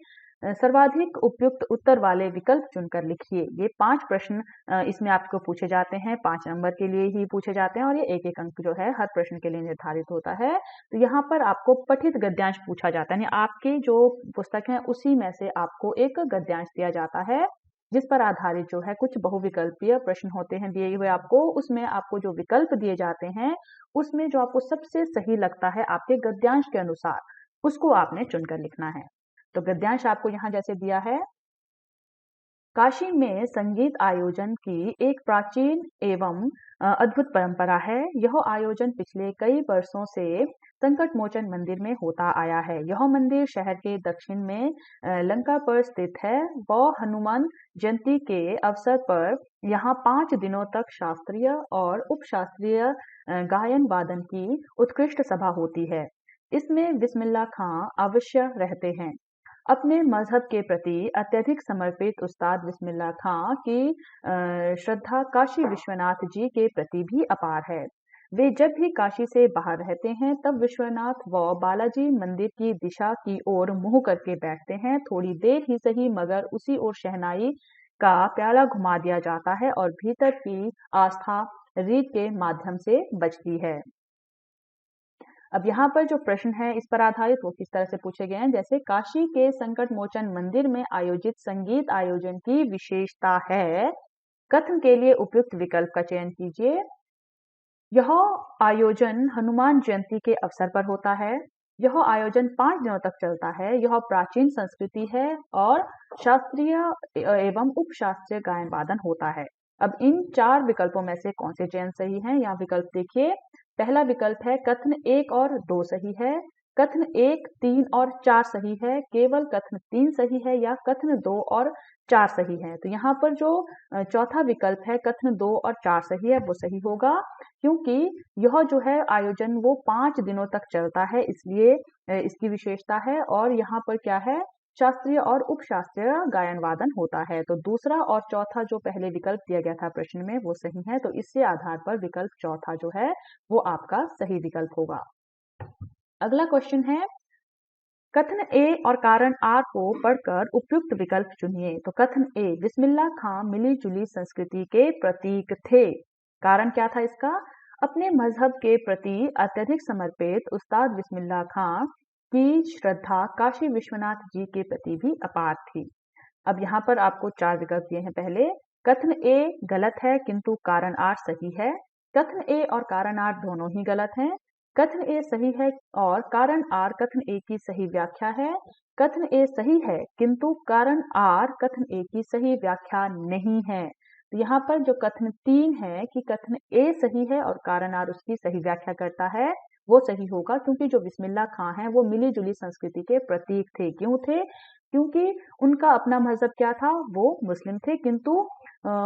[SPEAKER 1] सर्वाधिक उपयुक्त उत्तर वाले विकल्प चुनकर लिखिए। ये 5 प्रश्न इसमें आपको पूछे जाते हैं, 5 नंबर के लिए ही पूछे जाते हैं और ये एक एक अंक जो है हर प्रश्न के लिए निर्धारित होता है। तो यहाँ पर आपको पठित गद्यांश पूछा जाता है, यानी आपके जो पुस्तक है उसी में से आपको एक गद्यांश दिया जाता है, जिस पर आधारित जो है कुछ बहुविकल्पीय प्रश्न होते हैं दिए हुए आपको। उसमें आपको जो विकल्प दिए जाते हैं उसमें जो आपको सबसे सही लगता है आपके गद्यांश के अनुसार, उसको आपने चुनकर लिखना है। तो गद्यांश आपको यहाँ जैसे दिया है, काशी में संगीत आयोजन की एक प्राचीन एवं अद्भुत परंपरा है। यह आयोजन पिछले कई वर्षों से संकट मोचन मंदिर में होता आया है। यह मंदिर शहर के दक्षिण में लंका पर स्थित है। वह हनुमान जयंती के अवसर पर यहाँ 5 दिनों तक शास्त्रीय और उपशास्त्रीय गायन वादन की उत्कृष्ट सभा होती है। इसमें बिस्मिल्लाह खां अवश्य रहते हैं। अपने मजहब के प्रति अत्यधिक समर्पित उस्ताद बिस्मिल्लाह खां की श्रद्धा काशी विश्वनाथ जी के प्रति भी अपार है। वे जब भी काशी से बाहर रहते हैं तब विश्वनाथ व बालाजी मंदिर की दिशा की ओर मुंह करके बैठते हैं। थोड़ी देर ही सही मगर उसी ओर शहनाई का प्याला घुमा दिया जाता है और भीतर की आस्था रीत के माध्यम से बचती है। अब यहाँ पर जो प्रश्न है इस पर आधारित वो किस तरह से पूछे गए हैं, जैसे काशी के संकट मोचन मंदिर में आयोजित संगीत आयोजन की विशेषता है, कथन के लिए उपयुक्त विकल्प का चयन कीजिए। यह आयोजन हनुमान जयंती के अवसर पर होता है। यह आयोजन 5 दिनों तक चलता है। यह प्राचीन संस्कृति है और शास्त्रीय एवं उपशास्त्रीय गायन वादन होता है। अब इन 4 विकल्पों में से कौन से चयन सही हैं? यहाँ विकल्प देखिए। पहला विकल्प है कथन 1 और 2 सही है, कथन 1, 3 और 4 सही है, केवल कथन 3 सही है या कथन 2 और 4 सही है। तो यहाँ पर जो चौथा विकल्प है कथन 2 और 4 सही है वो सही होगा, क्योंकि यह जो है आयोजन वो 5 दिनों तक चलता है, इसलिए इसकी विशेषता है। और यहाँ पर क्या है, शास्त्रीय और उपशास्त्रीय गायन वादन होता है। तो दूसरा और चौथा जो पहले विकल्प दिया गया था प्रश्न में वो सही है, तो इससे आधार पर विकल्प चौथा जो है वो आपका सही विकल्प होगा। अगला क्वेश्चन है, कथन ए और कारण आर को पढ़कर उपयुक्त विकल्प चुनिए। तो कथन ए, बिस्मिल्लाह खां मिली जुली संस्कृति के प्रतीक थे। कारण क्या था इसका? अपने मजहब के प्रति अत्यधिक समर्पित उस्ताद बिस्मिल्लाह खां की श्रद्धा काशी विश्वनाथ जी के प्रति भी अपार थी। अब यहाँ पर आपको 4 विकल्प दिए हैं। पहले कथन ए गलत है किंतु कारण आर सही है। कथन ए और कारण आर दोनों ही गलत हैं। कथन ए सही है और कारण आर कथन ए की सही व्याख्या है। कथन ए सही है किंतु कारण आर कथन ए की सही व्याख्या नहीं है। तो यहाँ पर जो कथन 3 है कि कथन ए सही है और कारण आर उसकी सही व्याख्या करता है, वो सही होगा, क्योंकि जो बिस्मिल्लाह खां है वो मिली जुली संस्कृति के प्रतीक थे। क्यों थे? क्योंकि उनका अपना मजहब क्या था, वो मुस्लिम थे, किंतु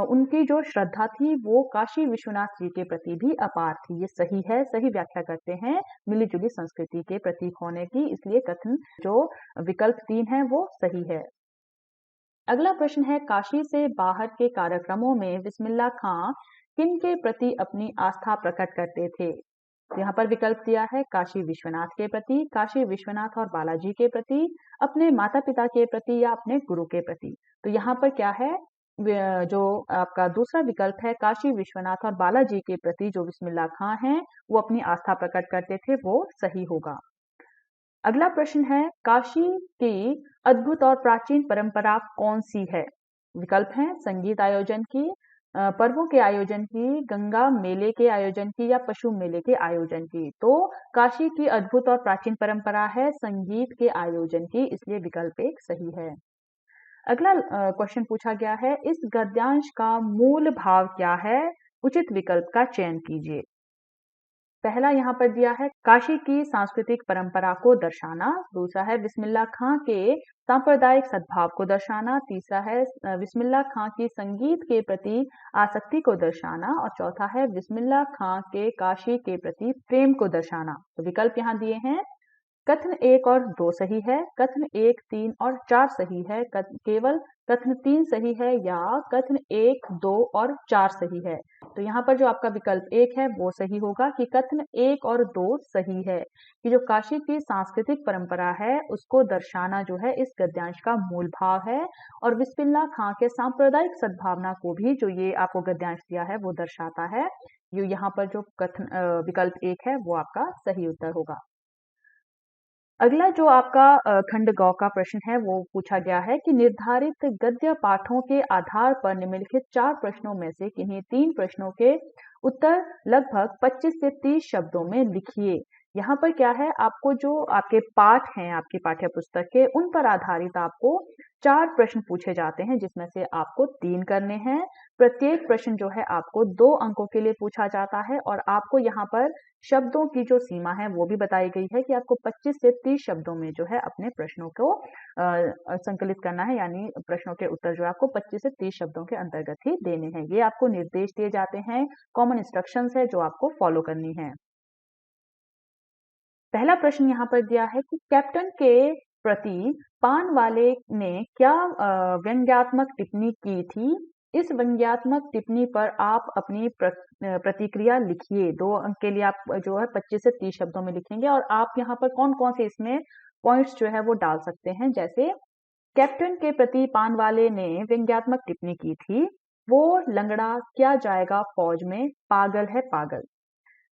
[SPEAKER 1] उनकी जो श्रद्धा थी वो काशी विश्वनाथ जी के प्रति भी अपार थी। ये सही है, सही व्याख्या करते हैं मिली जुली संस्कृति के प्रतीक होने की, इसलिए कथन जो विकल्प 3 है वो सही है। अगला प्रश्न है, काशी से बाहर के कार्यक्रमों में बिस्मिल्लाह खां किन के प्रति अपनी आस्था प्रकट करते थे? यहाँ पर विकल्प दिया है काशी विश्वनाथ के प्रति, काशी विश्वनाथ और बालाजी के प्रति, अपने माता पिता के प्रति या अपने गुरु के प्रति। तो यहाँ पर क्या है, जो आपका दूसरा विकल्प है काशी विश्वनाथ और बालाजी के प्रति जो बिस्मिल्लाह खां हैं वो अपनी आस्था प्रकट करते थे, वो सही होगा। अगला प्रश्न है, काशी की अद्भुत और प्राचीन परंपरा कौन सी है? विकल्प है संगीत आयोजन की, पर्वों के आयोजन की, गंगा मेले के आयोजन की या पशु मेले के आयोजन की? तो काशी की अद्भुत और प्राचीन परंपरा है संगीत के आयोजन की, इसलिए विकल्प एक सही है। अगला क्वेश्चन पूछा गया है, इस गद्यांश का मूल भाव क्या है? उचित विकल्प का चयन कीजिए। पहला यहाँ पर दिया है काशी की सांस्कृतिक परंपरा को दर्शाना, दूसरा है बिस्मिल्लाह खां के सांप्रदायिक सद्भाव को दर्शाना, तीसरा है बिस्मिल्लाह खां की संगीत के प्रति आसक्ति को दर्शाना और चौथा है बिस्मिल्लाह खां के काशी के प्रति प्रेम को दर्शाना। तो विकल्प यहाँ दिए हैं, कथन 1 और 2 सही है, कथन 1, 3 और 4 सही है, केवल कथन 3 सही है या कथन 1, 2 और 4 सही है। तो यहाँ पर जो आपका विकल्प 1 है वो सही होगा कि कथन 1 और 2 सही है कि जो काशी की सांस्कृतिक परंपरा है उसको दर्शाना जो है इस गद्यांश का मूल भाव है और बिस्मिल्लाह खां के सांप्रदायिक सद्भावना को भी जो ये आपको गद्यांश दिया है वो दर्शाता है। ये यहाँ पर जो कथन विकल्प 1 है वो आपका सही उत्तर होगा। अगला जो आपका खंड गौ का प्रश्न है वो पूछा गया है कि निर्धारित गद्य पाठों के आधार पर निम्नलिखित 4 प्रश्नों में से किन्हीं 3 प्रश्नों के उत्तर लगभग 25 से 30 शब्दों में लिखिए। यहाँ पर क्या है, आपको जो आपके पाठ हैं आपकी पाठ्य पुस्तक के उन पर आधारित आपको 4 प्रश्न पूछे जाते हैं जिसमें से आपको 3 करने हैं। प्रत्येक प्रश्न जो है आपको 2 अंकों के लिए पूछा जाता है और आपको यहाँ पर शब्दों की जो सीमा है वो भी बताई गई है कि आपको 25 से 30 शब्दों में जो है अपने प्रश्नों को संकलित करना है, यानी प्रश्नों के उत्तर जो आपको 25 से 30 शब्दों के अंतर्गत ही देने हैं। ये आपको निर्देश दिए जाते हैं, कॉमन इंस्ट्रक्शंस है जो आपको फॉलो करनी है। पहला प्रश्न यहाँ पर दिया है कि कैप्टन के प्रति पान वाले ने क्या व्यंग्यात्मक टिप्पणी की थी? इस व्यंग्यात्मक टिप्पणी पर आप अपनी प्रतिक्रिया लिखिए। 2 अंक के लिए आप जो है 25 से 30 शब्दों में लिखेंगे और आप यहाँ पर कौन-कौन से इसमें पॉइंट्स जो है वो डाल सकते हैं। जैसे कैप्टन के प्रति पान वाले ने व्यंग्यात्मक टिप्पणी की थी, वो लंगड़ा क्या जाएगा फौज में, पागल है पागल।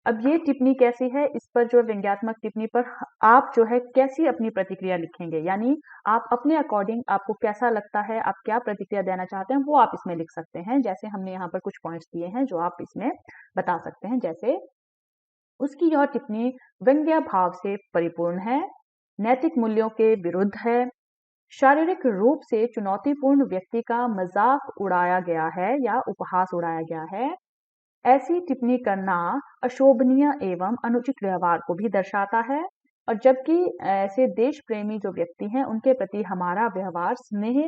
[SPEAKER 1] अब ये टिप्पणी कैसी है, इस पर जो व्यंग्यात्मक टिप्पणी पर आप जो है कैसी अपनी प्रतिक्रिया लिखेंगे, यानी आप अपने अकॉर्डिंग आपको कैसा लगता है, आप क्या प्रतिक्रिया देना चाहते हैं वो आप इसमें लिख सकते हैं। जैसे हमने यहाँ पर कुछ पॉइंट्स दिए हैं जो आप इसमें बता सकते हैं। जैसे उसकी यह टिप्पणी व्यंग्य भाव से परिपूर्ण है, नैतिक मूल्यों के विरुद्ध है, शारीरिक रूप से चुनौतीपूर्ण व्यक्ति का मजाक उड़ाया गया है या उपहास उड़ाया गया है, ऐसी टिप्पणी करना अशोभनीय एवं अनुचित व्यवहार को भी दर्शाता है और जबकि ऐसे देश प्रेमी जो व्यक्ति हैं उनके प्रति हमारा व्यवहार स्नेह,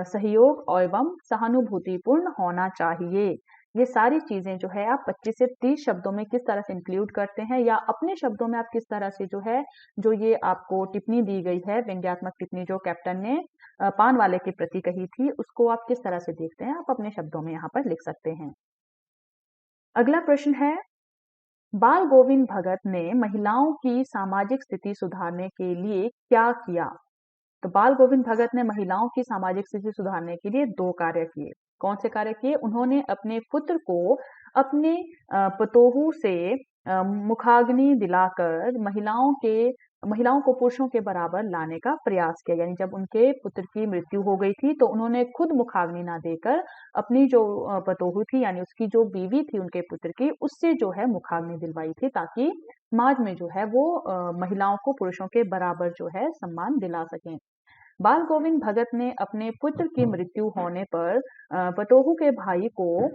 [SPEAKER 1] सहयोग एवं सहानुभूतिपूर्ण होना चाहिए। ये सारी चीजें जो है आप 25 से 30 शब्दों में किस तरह से इंक्लूड करते हैं या अपने शब्दों में आप किस तरह से जो है जो ये आपको टिप्पणी दी गई है, व्यंग्यात्मक टिप्पणी जो कैप्टन ने पान वाले के प्रति कही थी, उसको आप किस तरह से देखते हैं, आप अपने शब्दों में यहाँ पर लिख सकते हैं। अगला प्रश्न है, बाल गोविंद भगत ने महिलाओं की सामाजिक स्थिति सुधारने के लिए क्या किया? तो बाल गोविंद भगत ने महिलाओं की सामाजिक स्थिति सुधारने के लिए 2 कार्य किए। कौन से कार्य किए? उन्होंने अपने पुत्र को अपने पतोहू से मुखाग्नि दिलाकर महिलाओं को पुरुषों के बराबर लाने का प्रयास किया। यानी जब उनके पुत्र की मृत्यु हो गई थी तो उन्होंने खुद मुखाग्नि ना देकर अपनी जो पतोहू थी यानी उसकी जो बीवी थी उनके पुत्र की, उससे जो है मुखाग्नि दिलवाई थी ताकि समाज में जो है वो महिलाओं को पुरुषों के बराबर जो है सम्मान दिला सकें। बाल गोविंद भगत ने अपने पुत्र की मृत्यु होने पर पतोहू के भाई को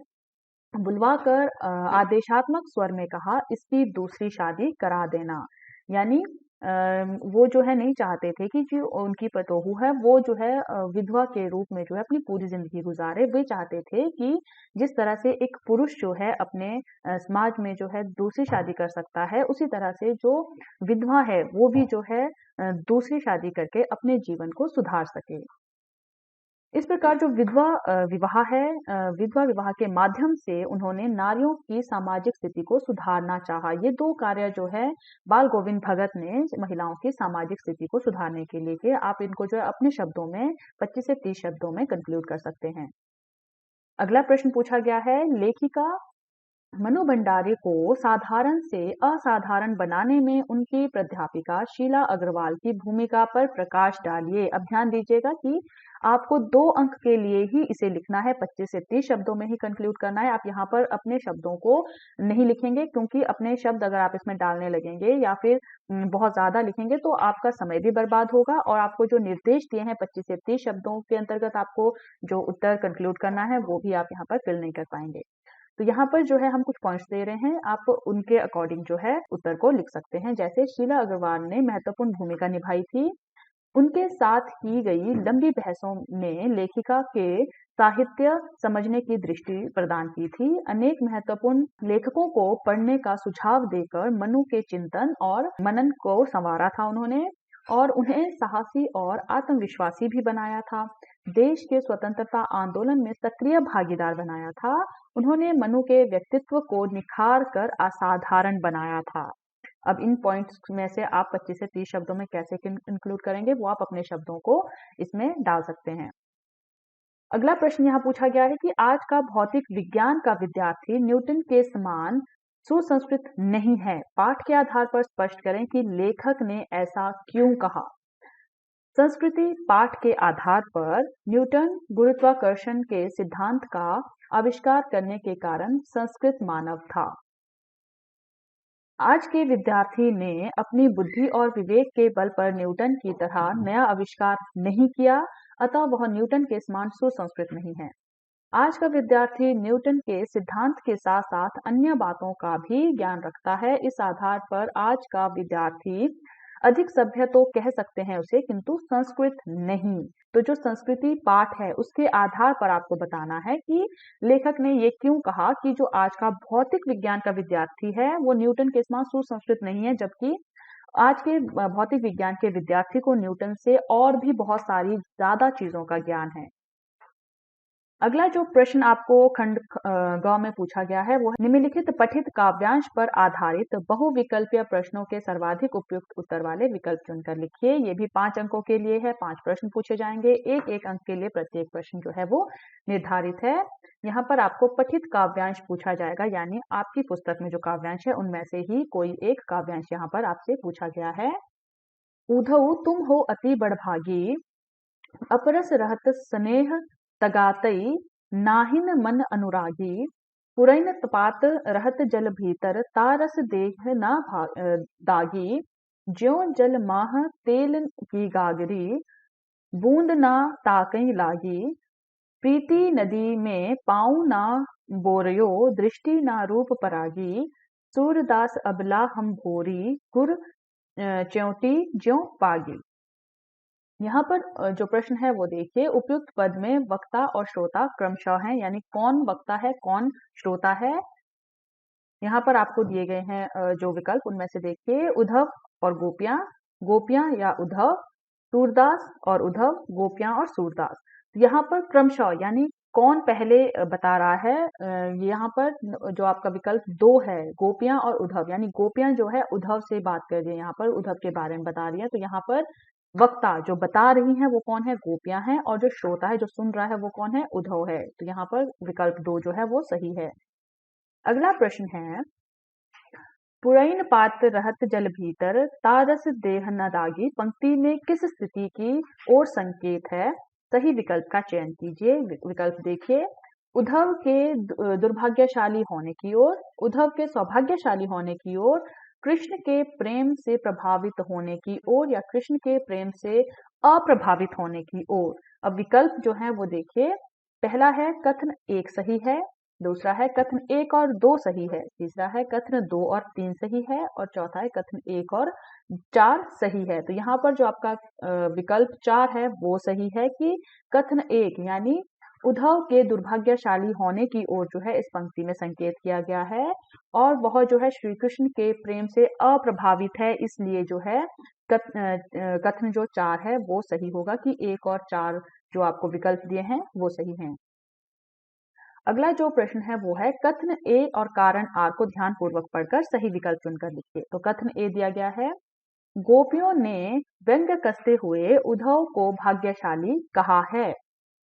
[SPEAKER 1] बुलवाकर आदेशात्मक स्वर में कहा, इसकी दूसरी शादी करा देना। यानी वो जो है नहीं चाहते थे कि जो उनकी पतोहू है वो जो है विधवा के रूप में जो है अपनी पूरी जिंदगी गुजारे। वे चाहते थे कि जिस तरह से एक पुरुष जो है अपने समाज में जो है दूसरी शादी कर सकता है, उसी तरह से जो विधवा है वो भी जो है दूसरी शादी करके अपने जीवन को सुधार सके। इस प्रकार जो विधवा है, विधवा विवाह के माध्यम से उन्होंने नारियों की सामाजिक स्थिति को सुधारना चाहा। ये 2 कार्य जो है बाल गोविंद भगत ने महिलाओं की सामाजिक स्थिति को सुधारने के लिए किए। आप इनको जो है अपने शब्दों में 25 से 30 शब्दों में कंक्लूड कर सकते हैं। अगला प्रश्न पूछा गया है, लेखिका मनु भंडारी को साधारण से असाधारण बनाने में उनकी प्राध्यापिका शीला अग्रवाल की भूमिका पर प्रकाश डालिए। अब ध्यान दीजिएगा कि आपको 2 अंक के लिए ही इसे लिखना है, 25 से 30 शब्दों में ही कंक्लूड करना है। आप यहाँ पर अपने शब्दों को नहीं लिखेंगे, क्योंकि अपने शब्द अगर आप इसमें डालने लगेंगे या फिर बहुत ज्यादा लिखेंगे तो आपका समय भी बर्बाद होगा, और आपको जो निर्देश दिए हैं 25 से 30 शब्दों के अंतर्गत आपको जो उत्तर कंक्लूड करना है वो भी आप यहाँ पर फिल नहीं कर पाएंगे। तो यहाँ पर जो है हम कुछ पॉइंट्स दे रहे हैं, आप उनके अकॉर्डिंग जो है उत्तर को लिख सकते हैं। जैसे शीला अग्रवाल ने महत्वपूर्ण भूमिका निभाई थी। उनके साथ की गई लंबी बहसों ने लेखिका के साहित्य समझने की दृष्टि प्रदान की थी। अनेक महत्वपूर्ण लेखकों को पढ़ने का सुझाव देकर मनु के चिंतन और मनन को संवारा था उन्होंने, और उन्हें साहसी और आत्मविश्वासी भी बनाया था। देश के स्वतंत्रता आंदोलन में सक्रिय भागीदार बनाया था। उन्होंने मनु के व्यक्तित्व को निखार कर असाधारण बनाया था। अब इन पॉइंट्स में से आप 25 से 30 शब्दों में कैसे इंक्लूड करेंगे वो आप अपने शब्दों को इसमें डाल सकते हैं। अगला प्रश्न यहाँ पूछा गया है कि आज का भौतिक विज्ञान का विद्यार्थी न्यूटन के समान सुसंस्कृत नहीं है। पाठ के आधार पर स्पष्ट करें कि लेखक ने ऐसा क्यों कहा। संस्कृति पाठ के आधार पर न्यूटन गुरुत्वाकर्षण के सिद्धांत का आविष्कार करने के कारण संस्कृत मानव था। आज के विद्यार्थी ने अपनी बुद्धि और विवेक के बल पर न्यूटन की तरह नया आविष्कार नहीं किया, अतः वह न्यूटन के समान सुसंस्कृत नहीं है। आज का विद्यार्थी न्यूटन के सिद्धांत के साथ साथ अन्य बातों का भी ज्ञान रखता है। इस आधार पर आज का विद्यार्थी अधिक सभ्य तो कह सकते हैं उसे, किंतु संस्कृत नहीं। तो जो संस्कृति पाठ है उसके आधार पर आपको बताना है कि लेखक ने ये क्यों कहा कि जो आज का भौतिक विज्ञान का विद्यार्थी है वो न्यूटन के समान सुसंस्कृत नहीं है, जबकि आज के भौतिक विज्ञान के विद्यार्थी को न्यूटन से और भी बहुत सारी ज्यादा चीजों का ज्ञान है। अगला जो प्रश्न आपको खंड ग में पूछा गया है वो है निम्नलिखित पठित काव्यांश पर आधारित बहुविकल्पीय प्रश्नों के सर्वाधिक उपयुक्त उत्तर वाले विकल्प चुनकर लिखिए। ये भी 5 अंकों के लिए है, 5 प्रश्न पूछे जाएंगे, 1-1 अंक के लिए प्रत्येक प्रश्न जो है वो निर्धारित है। यहाँ पर आपको पठित काव्यांश पूछा जाएगा, यानी आपकी पुस्तक में जो काव्यांश है उनमें से ही कोई एक काव्यांश यहाँ पर आपसे पूछा गया है। उधऊ तुम हो अति बड़भागी, अपरस रहत स्नेह तगातई, नाहिन मन अनुरागी, पुरैन तपात रहत जल भीतर, तारस देह ना दागी, ज्यों जल माह तेल की गागरी, बूंद ना ताकई लागी, प्रीति नदी में पाऊं ना बोरयो, दृष्टि ना रूप परागी, सूरदास अबला हम भोरी, गुर च्योटी ज्यों पागी। यहाँ पर जो प्रश्न है वो देखिए, उपयुक्त पद में वक्ता और श्रोता क्रमशः हैं, यानी कौन वक्ता है कौन श्रोता है। यहाँ पर आपको दिए गए हैं जो विकल्प, उनमें से देखिए उद्धव और गोपियां, गोपियां या उद्धव, सूरदास और उद्धव, गोपियां और सूरदास। यहाँ पर क्रमशः यानी कौन पहले बता रहा है। यहाँ पर जो आपका विकल्प 2 है गोपियां और उद्धव, यानी गोपियां जो है उद्धव से बात कर रही है, यहाँ पर उद्धव के बारे में बता रही है। तो यहाँ पर वक्ता जो बता रही है वो कौन है, गोपियां हैं, और जो श्रोता है जो सुन रहा है वो कौन है, उद्धव है। तो यहाँ पर विकल्प 2 जो है वो सही है। अगला प्रश्न है पुरैन पात रहत जल भीतर, तारस देह न दागी, पंक्ति में किस स्थिति की ओर संकेत है। सही विकल्प का चयन कीजिए। विकल्प देखिए, उद्धव के दुर्भाग्यशाली होने की ओर, उद्धव के सौभाग्यशाली होने की ओर, कृष्ण के प्रेम से प्रभावित होने की ओर, या कृष्ण के प्रेम से अप्रभावित होने की ओर। अब विकल्प जो है वो देखिए, पहला है कथन 1 सही है, दूसरा है कथन 1 और 2 सही है, तीसरा है कथन 2 और 3 सही है, और चौथा है कथन 1 और 4 सही है। तो यहाँ पर जो आपका विकल्प 4 है वो सही है कि कथन 1 यानी उद्धव के दुर्भाग्यशाली होने की ओर जो है इस पंक्ति में संकेत किया गया है, और वह जो है श्री कृष्ण के प्रेम से अप्रभावित है, इसलिए जो है कथन जो 4 है वो सही होगा कि 1 और 4 जो आपको विकल्प दिए हैं वो सही हैं। अगला जो प्रश्न है वो है कथन ए और कारण आर को ध्यान पूर्वक पढ़कर सही विकल्प चुनकर लिखिए। तो कथन ए दिया गया है, गोपियों ने व्यंग कसते हुए उद्धव को भाग्यशाली कहा है।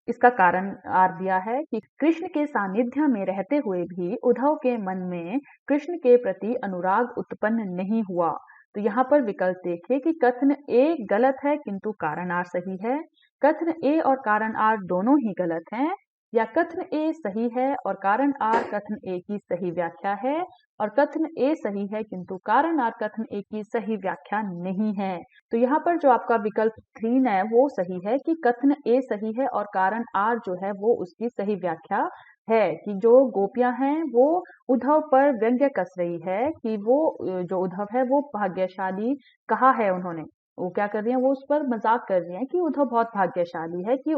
[SPEAKER 1] इसका कारण आर दिया है कि कृष्ण के सानिध्य में रहते हुए भी उद्धव के मन में कृष्ण के प्रति अनुराग उत्पन्न नहीं हुआ। तो यहाँ पर विकल्प देखिए कि कथन ए गलत है किंतु कारण आर सही है, कथन ए और कारण आर दोनों ही गलत हैं, या कथन ए सही है और कारण आर कथन ए की सही व्याख्या है, और कथन ए सही है किंतु कारण आर कथन ए की सही व्याख्या नहीं है। तो यहाँ पर जो आपका विकल्प 3 है वो सही है कि कथन ए सही है और कारण आर जो है वो उसकी सही व्याख्या है कि जो गोपियां हैं वो उद्धव पर व्यंग्य कस रही है कि वो जो उद्धव है वो भाग्यशाली कहा है उन्होंने, वो क्या कर रही है, वो उस पर मजाक कर रही है कि उद्धव बहुत भाग्यशाली है कि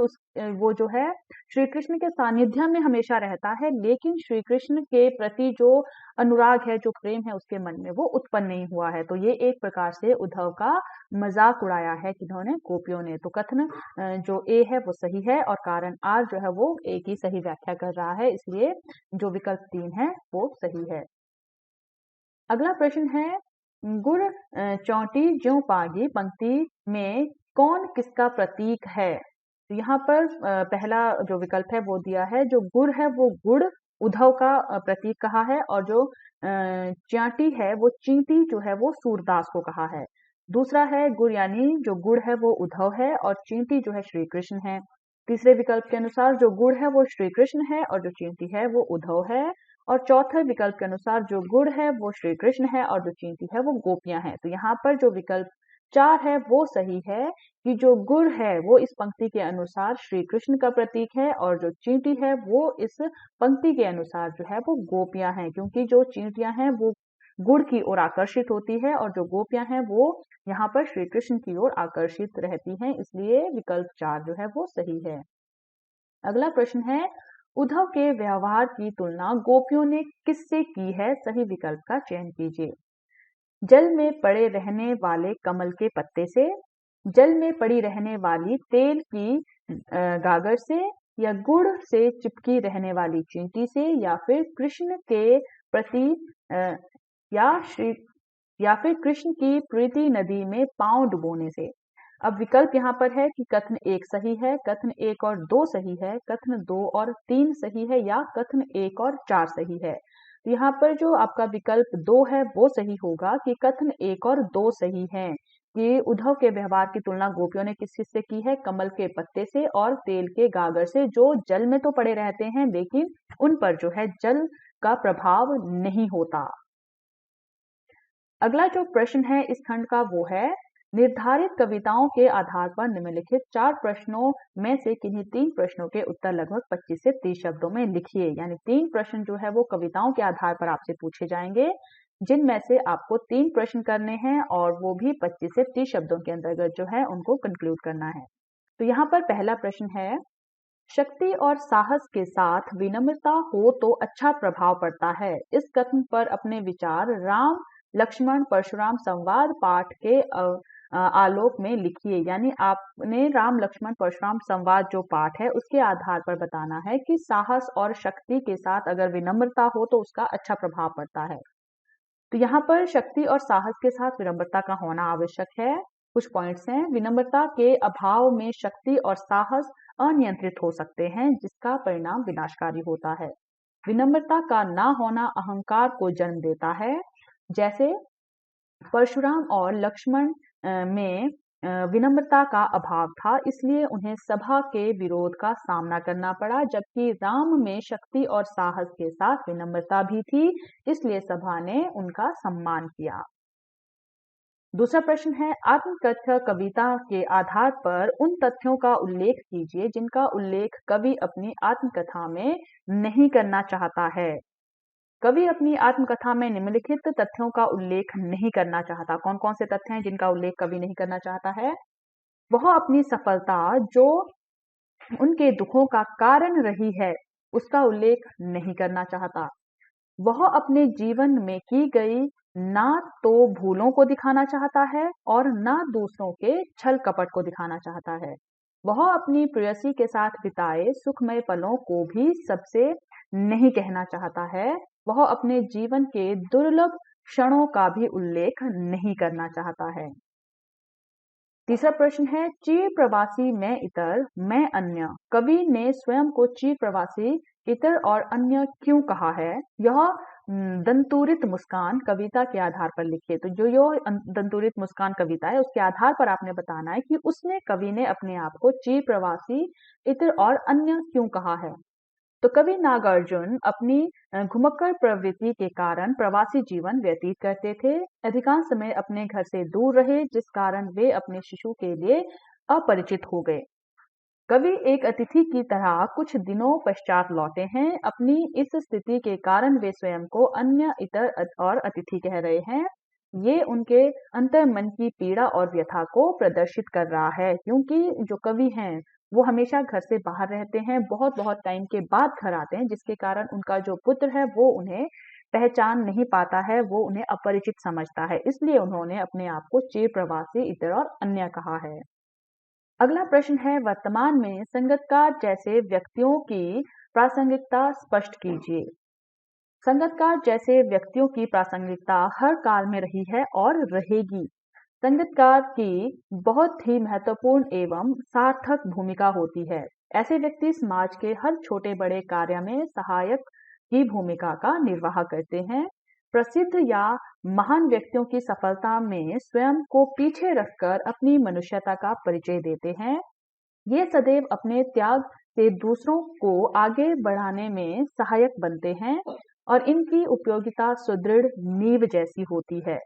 [SPEAKER 1] वो जो है श्री कृष्ण के सानिध्य में हमेशा रहता है, लेकिन श्री कृष्ण के प्रति जो अनुराग है, जो प्रेम है उसके मन में वो उत्पन्न नहीं हुआ है। तो ये एक प्रकार से उद्धव का मजाक उड़ाया है किन्होंने, गोपियों ने। तो कथन जो ए है वो सही है और कारण आर जो है वो ए की सही व्याख्या कर रहा है, इसलिए जो विकल्प 3 है वो सही है। अगला प्रश्न है, गुड़ चौंटी ज्यों पागी पंक्ति में कौन किसका प्रतीक है। तो यहाँ पर पहला जो विकल्प है वो दिया है, जो गुड़ है वो गुड़ उद्धव का प्रतीक कहा है, और जो च्यांटी है वो चींटी जो है वो सूरदास को कहा है। दूसरा है गुड़ यानी जो गुड़ है वो उद्धव है और चींटी जो है श्री कृष्ण है। तीसरे विकल्प के अनुसार जो गुड़ है वो श्री कृष्ण है और जो चींटी है वो उद्धव है, और चौथे विकल्प के अनुसार जो गुड़ है वो श्री कृष्ण है और जो चींटी है वो गोपियां हैं। तो यहाँ पर जो विकल्प 4 है वो सही है कि जो गुड़ है वो इस पंक्ति के अनुसार श्री कृष्ण का प्रतीक है और जो चींटी है वो इस पंक्ति के अनुसार जो है वो गोपियां हैं, क्योंकि जो चींटियां हैं वो गुड़ की ओर आकर्षित होती है और जो गोपियां हैं वो यहाँ पर श्री कृष्ण की ओर आकर्षित रहती हैं, इसलिए विकल्प 4 जो है वो सही है। अगला प्रश्न है, उद्धव के व्यवहार की तुलना गोपियों ने किससे की है, सही विकल्प का चयन कीजिए। जल में पड़े रहने वाले कमल के पत्ते से, जल में पड़ी रहने वाली तेल की गागर से, या गुड़ से चिपकी रहने वाली चींटी से, या फिर कृष्ण के प्रति या फिर कृष्ण की प्रीति नदी में पांव डुबोने से। अब विकल्प यहाँ पर है कि कथन 1 सही है, कथन 1 और 2 सही है, कथन 2 और 3 सही है, या कथन 1 और 4 सही है। तो यहाँ पर जो आपका विकल्प 2 है वो सही होगा कि कथन 1 और 2 सही है कि उद्धव के व्यवहार की तुलना गोपियों ने किस चीज से की है, कमल के पत्ते से और तेल के गागर से, जो जल में तो पड़े रहते हैं लेकिन उन पर जो है जल का प्रभाव नहीं होता। अगला जो प्रश्न है इस खंड का वो है, निर्धारित कविताओं के आधार पर निम्नलिखित 4 प्रश्नों में से किन्हीं 3 प्रश्नों के उत्तर लगभग 25 से 30 शब्दों में लिखिए। यानी 3 प्रश्न जो है वो कविताओं के आधार पर आपसे पूछे जाएंगे, जिनमें से आपको 3 प्रश्न करने हैं और वो भी 25 से 30 शब्दों के अंतर्गत जो है उनको कंक्लूड करना है। तो यहाँ पर पहला प्रश्न है, शक्ति और साहस के साथ विनम्रता हो तो अच्छा प्रभाव पड़ता है। इस कथन पर अपने विचार राम लक्ष्मण परशुराम संवाद पाठ के आलोक में लिखिए। यानी आपने राम लक्ष्मण परशुराम संवाद जो पाठ है उसके आधार पर बताना है कि साहस और शक्ति के साथ अगर विनम्रता हो तो उसका अच्छा प्रभाव पड़ता है। तो यहाँ पर शक्ति और साहस के साथ विनम्रता का होना आवश्यक है। कुछ पॉइंट्स हैं, विनम्रता के अभाव में शक्ति और साहस अनियंत्रित हो सकते हैं, जिसका परिणाम विनाशकारी होता है। विनम्रता का ना होना अहंकार को जन्म देता है। जैसे परशुराम और लक्ष्मण में विनम्रता का अभाव था, इसलिए उन्हें सभा के विरोध का सामना करना पड़ा, जबकि राम में शक्ति और साहस के साथ विनम्रता भी थी, इसलिए सभा ने उनका सम्मान किया। दूसरा प्रश्न है, आत्मकथ्य कविता के आधार पर उन तथ्यों का उल्लेख कीजिए जिनका उल्लेख कवि अपनी आत्मकथा में नहीं करना चाहता है। कवि अपनी आत्मकथा में निम्नलिखित तथ्यों का उल्लेख नहीं करना चाहता। कौन कौन से तथ्य हैं जिनका उल्लेख कवि नहीं करना चाहता है? वह अपनी सफलता जो उनके दुखों का कारण रही है उसका उल्लेख नहीं करना चाहता। वह अपने जीवन में की गई ना तो भूलों को दिखाना चाहता है और ना दूसरों के छल कपट को दिखाना चाहता है। वह अपनी प्रेयसी के साथ बिताए सुखमय पलों को भी सबसे नहीं कहना चाहता है। वह अपने जीवन के दुर्लभ क्षणों का भी उल्लेख नहीं करना चाहता है। तीसरा प्रश्न है, चीर प्रवासी मैं इतर मैं अन्य, कवि ने स्वयं को चीर प्रवासी इतर और अन्य क्यों कहा है? यह दंतुरित मुस्कान कविता के आधार पर लिखिए। तो जो दंतुरित मुस्कान कविता है उसके आधार पर आपने बताना है कि उसमें कवि ने अपने आप को चीर प्रवासी इतर और अन्य क्यों कहा है। तो कवि नागार्जुन अपनी घुमक्कड़ प्रवृत्ति के कारण प्रवासी जीवन व्यतीत करते थे। अधिकांश समय अपने घर से दूर रहे, जिस कारण वे अपने शिशु के लिए अपरिचित हो गए। कवि एक अतिथि की तरह कुछ दिनों पश्चात लौटे हैं। अपनी इस स्थिति के कारण वे स्वयं को अन्य, इतर और अतिथि कह रहे हैं। ये उनके अंतर्मन की पीड़ा और व्यथा को प्रदर्शित कर रहा है, क्योंकि जो कवि हैं वो हमेशा घर से बाहर रहते हैं, बहुत बहुत टाइम के बाद घर आते हैं, जिसके कारण उनका जो पुत्र है वो उन्हें पहचान नहीं पाता है, वो उन्हें अपरिचित समझता है। इसलिए उन्होंने अपने आप को चिर प्रवासी, इतर और अन्य कहा है। अगला प्रश्न है, वर्तमान में संगीतकार जैसे व्यक्तियों की प्रासंगिकता स्पष्ट कीजिए। संगीतकार जैसे व्यक्तियों की प्रासंगिकता हर काल में रही है और रहेगी। संगीतकार की बहुत ही महत्वपूर्ण एवं सार्थक भूमिका होती है। ऐसे व्यक्ति समाज के हर छोटे बड़े कार्य में सहायक की भूमिका का निर्वाह करते हैं। प्रसिद्ध या महान व्यक्तियों की सफलता में स्वयं को पीछे रखकर अपनी मनुष्यता का परिचय देते हैं। ये सदैव अपने त्याग से दूसरों को आगे बढ़ाने में सहायक बनते हैं और इनकी उपयोगिता सुदृढ़ नींव जैसी होती है।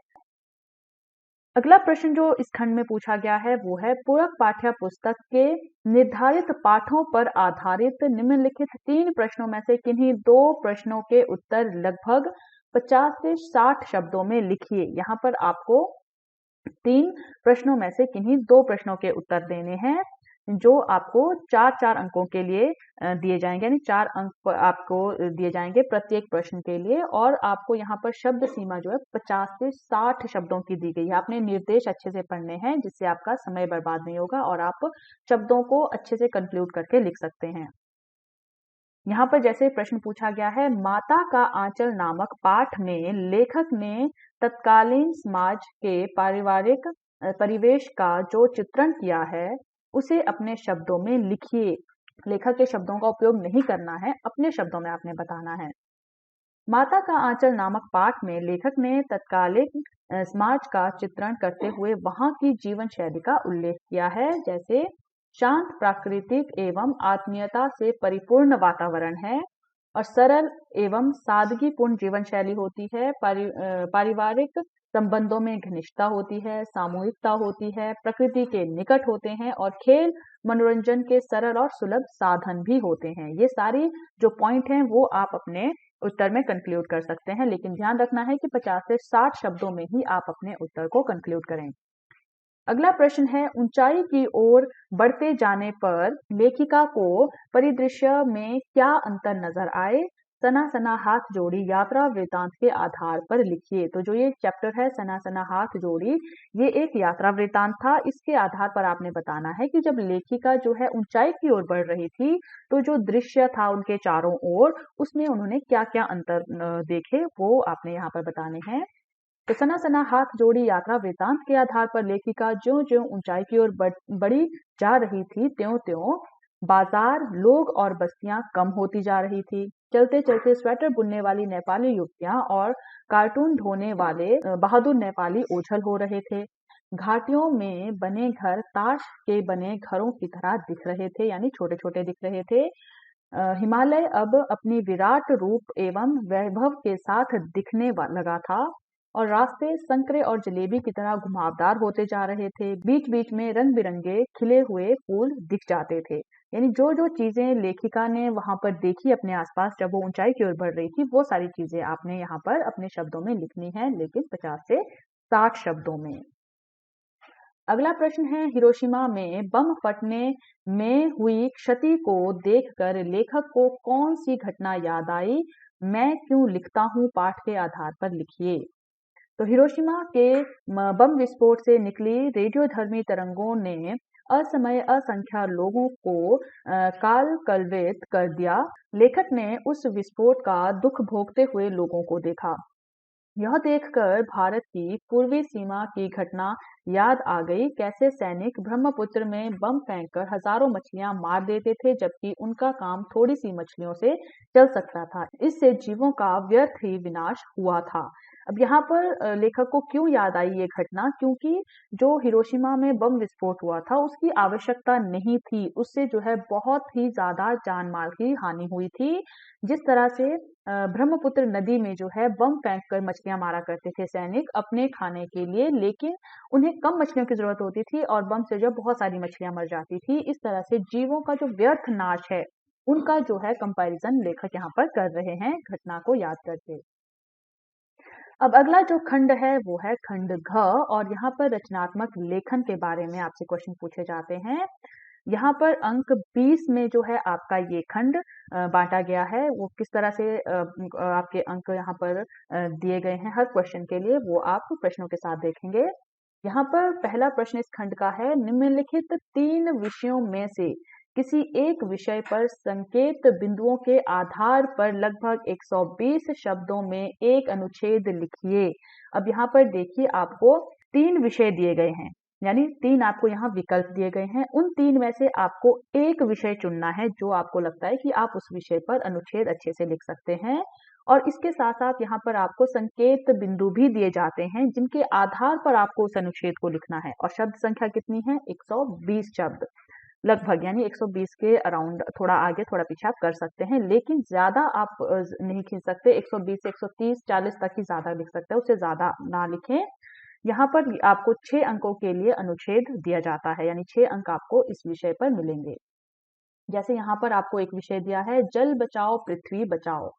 [SPEAKER 1] अगला प्रश्न जो इस खंड में पूछा गया है वो है, पूरक पाठ्य पुस्तक के निर्धारित पाठों पर आधारित निम्नलिखित 3 प्रश्नों में से किन्हीं 2 प्रश्नों के उत्तर लगभग 50 से 60 शब्दों में लिखिए। यहाँ पर आपको 3 प्रश्नों में से किन्हीं 2 प्रश्नों के उत्तर देने हैं, जो आपको 4-4 अंकों के लिए दिए जाएंगे, यानी 4 अंक आपको दिए जाएंगे प्रत्येक प्रश्न के लिए। और आपको यहाँ पर शब्द सीमा जो है 50 से 60 शब्दों की दी गई है। आपने निर्देश अच्छे से पढ़ने हैं, जिससे आपका समय बर्बाद नहीं होगा और आप शब्दों को अच्छे से कंक्लूड करके लिख सकते हैं। यहाँ पर जैसे प्रश्न पूछा गया है, माता का आंचल नामक पाठ में लेखक ने तत्कालीन समाज के पारिवारिक परिवेश का जो चित्रण किया है उसे अपने शब्दों में लिखिए। लेखक के शब्दों का उपयोग नहीं करना है, अपने शब्दों में आपने बताना है। माता का आंचल नामक पाठ में लेखक ने तत्कालीन समाज का चित्रण करते हुए वहां की जीवन शैली का उल्लेख किया है, जैसे शांत, प्राकृतिक एवं आत्मीयता से परिपूर्ण वातावरण है और सरल एवं सादगीपूर्ण जीवन शैली होती है। पारिवारिक संबंधों में घनिष्ठता होती है, सामूहिकता होती है, प्रकृति के निकट होते हैं और खेल मनोरंजन के सरल और सुलभ साधन भी होते हैं। ये सारी जो पॉइंट हैं वो आप अपने उत्तर में कंक्लूड कर सकते हैं, लेकिन ध्यान रखना है कि 50 से 60 शब्दों में ही आप अपने उत्तर को कंक्लूड करें। अगला प्रश्न है, ऊंचाई की ओर बढ़ते जाने पर लेखिका को परिदृश्य में क्या अंतर नजर आए? सना सना हाथ जोड़ी यात्रा वृतांत के आधार पर लिखिए। तो जो ये चैप्टर है सना सना हाथ जोड़ी, ये एक यात्रा वृतांत था। इसके आधार पर आपने बताना है कि जब लेखिका जो है ऊंचाई की ओर बढ़ रही थी तो जो दृश्य था उनके चारों ओर, उसमें उन्होंने क्या क्या अंतर देखे वो आपने यहाँ पर बताने हैं। तो सना सना हाथ जोड़ी यात्रा वृतांत के आधार पर लेखिका ज्यों ज्यों ऊंचाई की ओर बढ़ी जा रही थी, त्यों त्यों बाजार, लोग और बस्तियां कम होती जा रही थी। चलते चलते स्वेटर बुनने वाली नेपाली युवतियां और कार्टून ढोने वाले बहादुर नेपाली ओझल हो रहे थे। घाटियों में बने घर ताश के बने घरों की तरह दिख रहे थे, यानी छोटे छोटे दिख रहे थे। हिमालय अब अपनी विराट रूप एवं वैभव के साथ दिखने लगा था और रास्ते संकरे और जलेबी की तरह घुमावदार होते जा रहे थे। बीच बीच में रंग बिरंगे खिले हुए फूल दिख जाते थे। यानी जो जो चीजें लेखिका ने वहां पर देखी अपने आसपास जब वो ऊंचाई की ओर बढ़ रही थी, वो सारी चीजें आपने यहाँ पर अपने शब्दों में लिखनी है, लेकिन 50 से 60 शब्दों में। अगला प्रश्न है, हिरोशिमा में बम फटने में हुई क्षति को देखकर लेखक को कौन सी घटना याद आई? मैं क्यों लिखता हूँ पाठ के आधार पर लिखिए। तो हिरोशिमा के बम विस्फोट से निकली रेडियोधर्मी तरंगों ने असमय असंख्य लोगों को काल कलवित कर दिया। लेखक ने उस विस्फोट का दुख भोगते हुए लोगों को देखा। यह देखकर भारत की पूर्वी सीमा की घटना याद आ गई, कैसे सैनिक ब्रह्मपुत्र में बम फेंककर हजारों मछलियां मार देते थे, जबकि उनका काम थोड़ी सी मछलियों से चल सकता था। इससे जीवों का व्यर्थ ही विनाश हुआ था। अब यहाँ पर लेखक को क्यों याद आई ये घटना, क्योंकि जो हिरोशिमा में बम विस्फोट हुआ था उसकी आवश्यकता नहीं थी, उससे जो है बहुत ही ज्यादा जान माल की हानि हुई थी। जिस तरह से ब्रह्मपुत्र नदी में जो है बम फेंक कर मछलियां मारा करते थे सैनिक अपने खाने के लिए, लेकिन उन्हें कम मछलियों की जरूरत होती थी और बम से जो बहुत सारी मछलियां मर जाती थी। इस तरह से जीवों का जो व्यर्थ नाश है उनका जो है कंपैरिजन लेखक यहाँ पर कर रहे हैं घटना को याद करके। अब अगला जो खंड है वो है खंड घ, और यहाँ पर रचनात्मक लेखन के बारे में आपसे क्वेश्चन पूछे जाते हैं। यहाँ पर अंक 20 में जो है आपका ये खंड बांटा गया है। वो किस तरह से आपके अंक यहाँ पर दिए गए हैं हर क्वेश्चन के लिए, वो आप प्रश्नों के साथ देखेंगे। यहाँ पर पहला प्रश्न इस खंड का है, निम्नलिखित 3 विषयों में से किसी एक विषय पर संकेत बिंदुओं के आधार पर लगभग 120 शब्दों में एक अनुच्छेद लिखिए। अब यहाँ पर देखिए आपको 3 विषय दिए गए हैं, यानी 3 आपको यहाँ विकल्प दिए गए हैं। उन 3 में से आपको एक विषय चुनना है जो आपको लगता है कि आप उस विषय पर अनुच्छेद अच्छे से लिख सकते हैं। और इसके साथ साथ यहाँ पर आपको संकेत बिंदु भी दिए जाते हैं जिनके आधार पर आपको उस अनुच्छेद को लिखना है। और शब्द संख्या कितनी है? 120 शब्द लगभग, यानी 120 के अराउंड, थोड़ा आगे थोड़ा पीछे आप कर सकते हैं, लेकिन ज्यादा आप नहीं खींच सकते। 120 से 130 40 तक ही ज्यादा लिख सकते हैं, उससे ज्यादा ना लिखें। यहाँ पर आपको 6 अंकों के लिए अनुच्छेद दिया जाता है, यानी 6 अंक आपको इस विषय पर मिलेंगे। जैसे यहाँ पर आपको एक विषय दिया है जल बचाओ पृथ्वी बचाओ,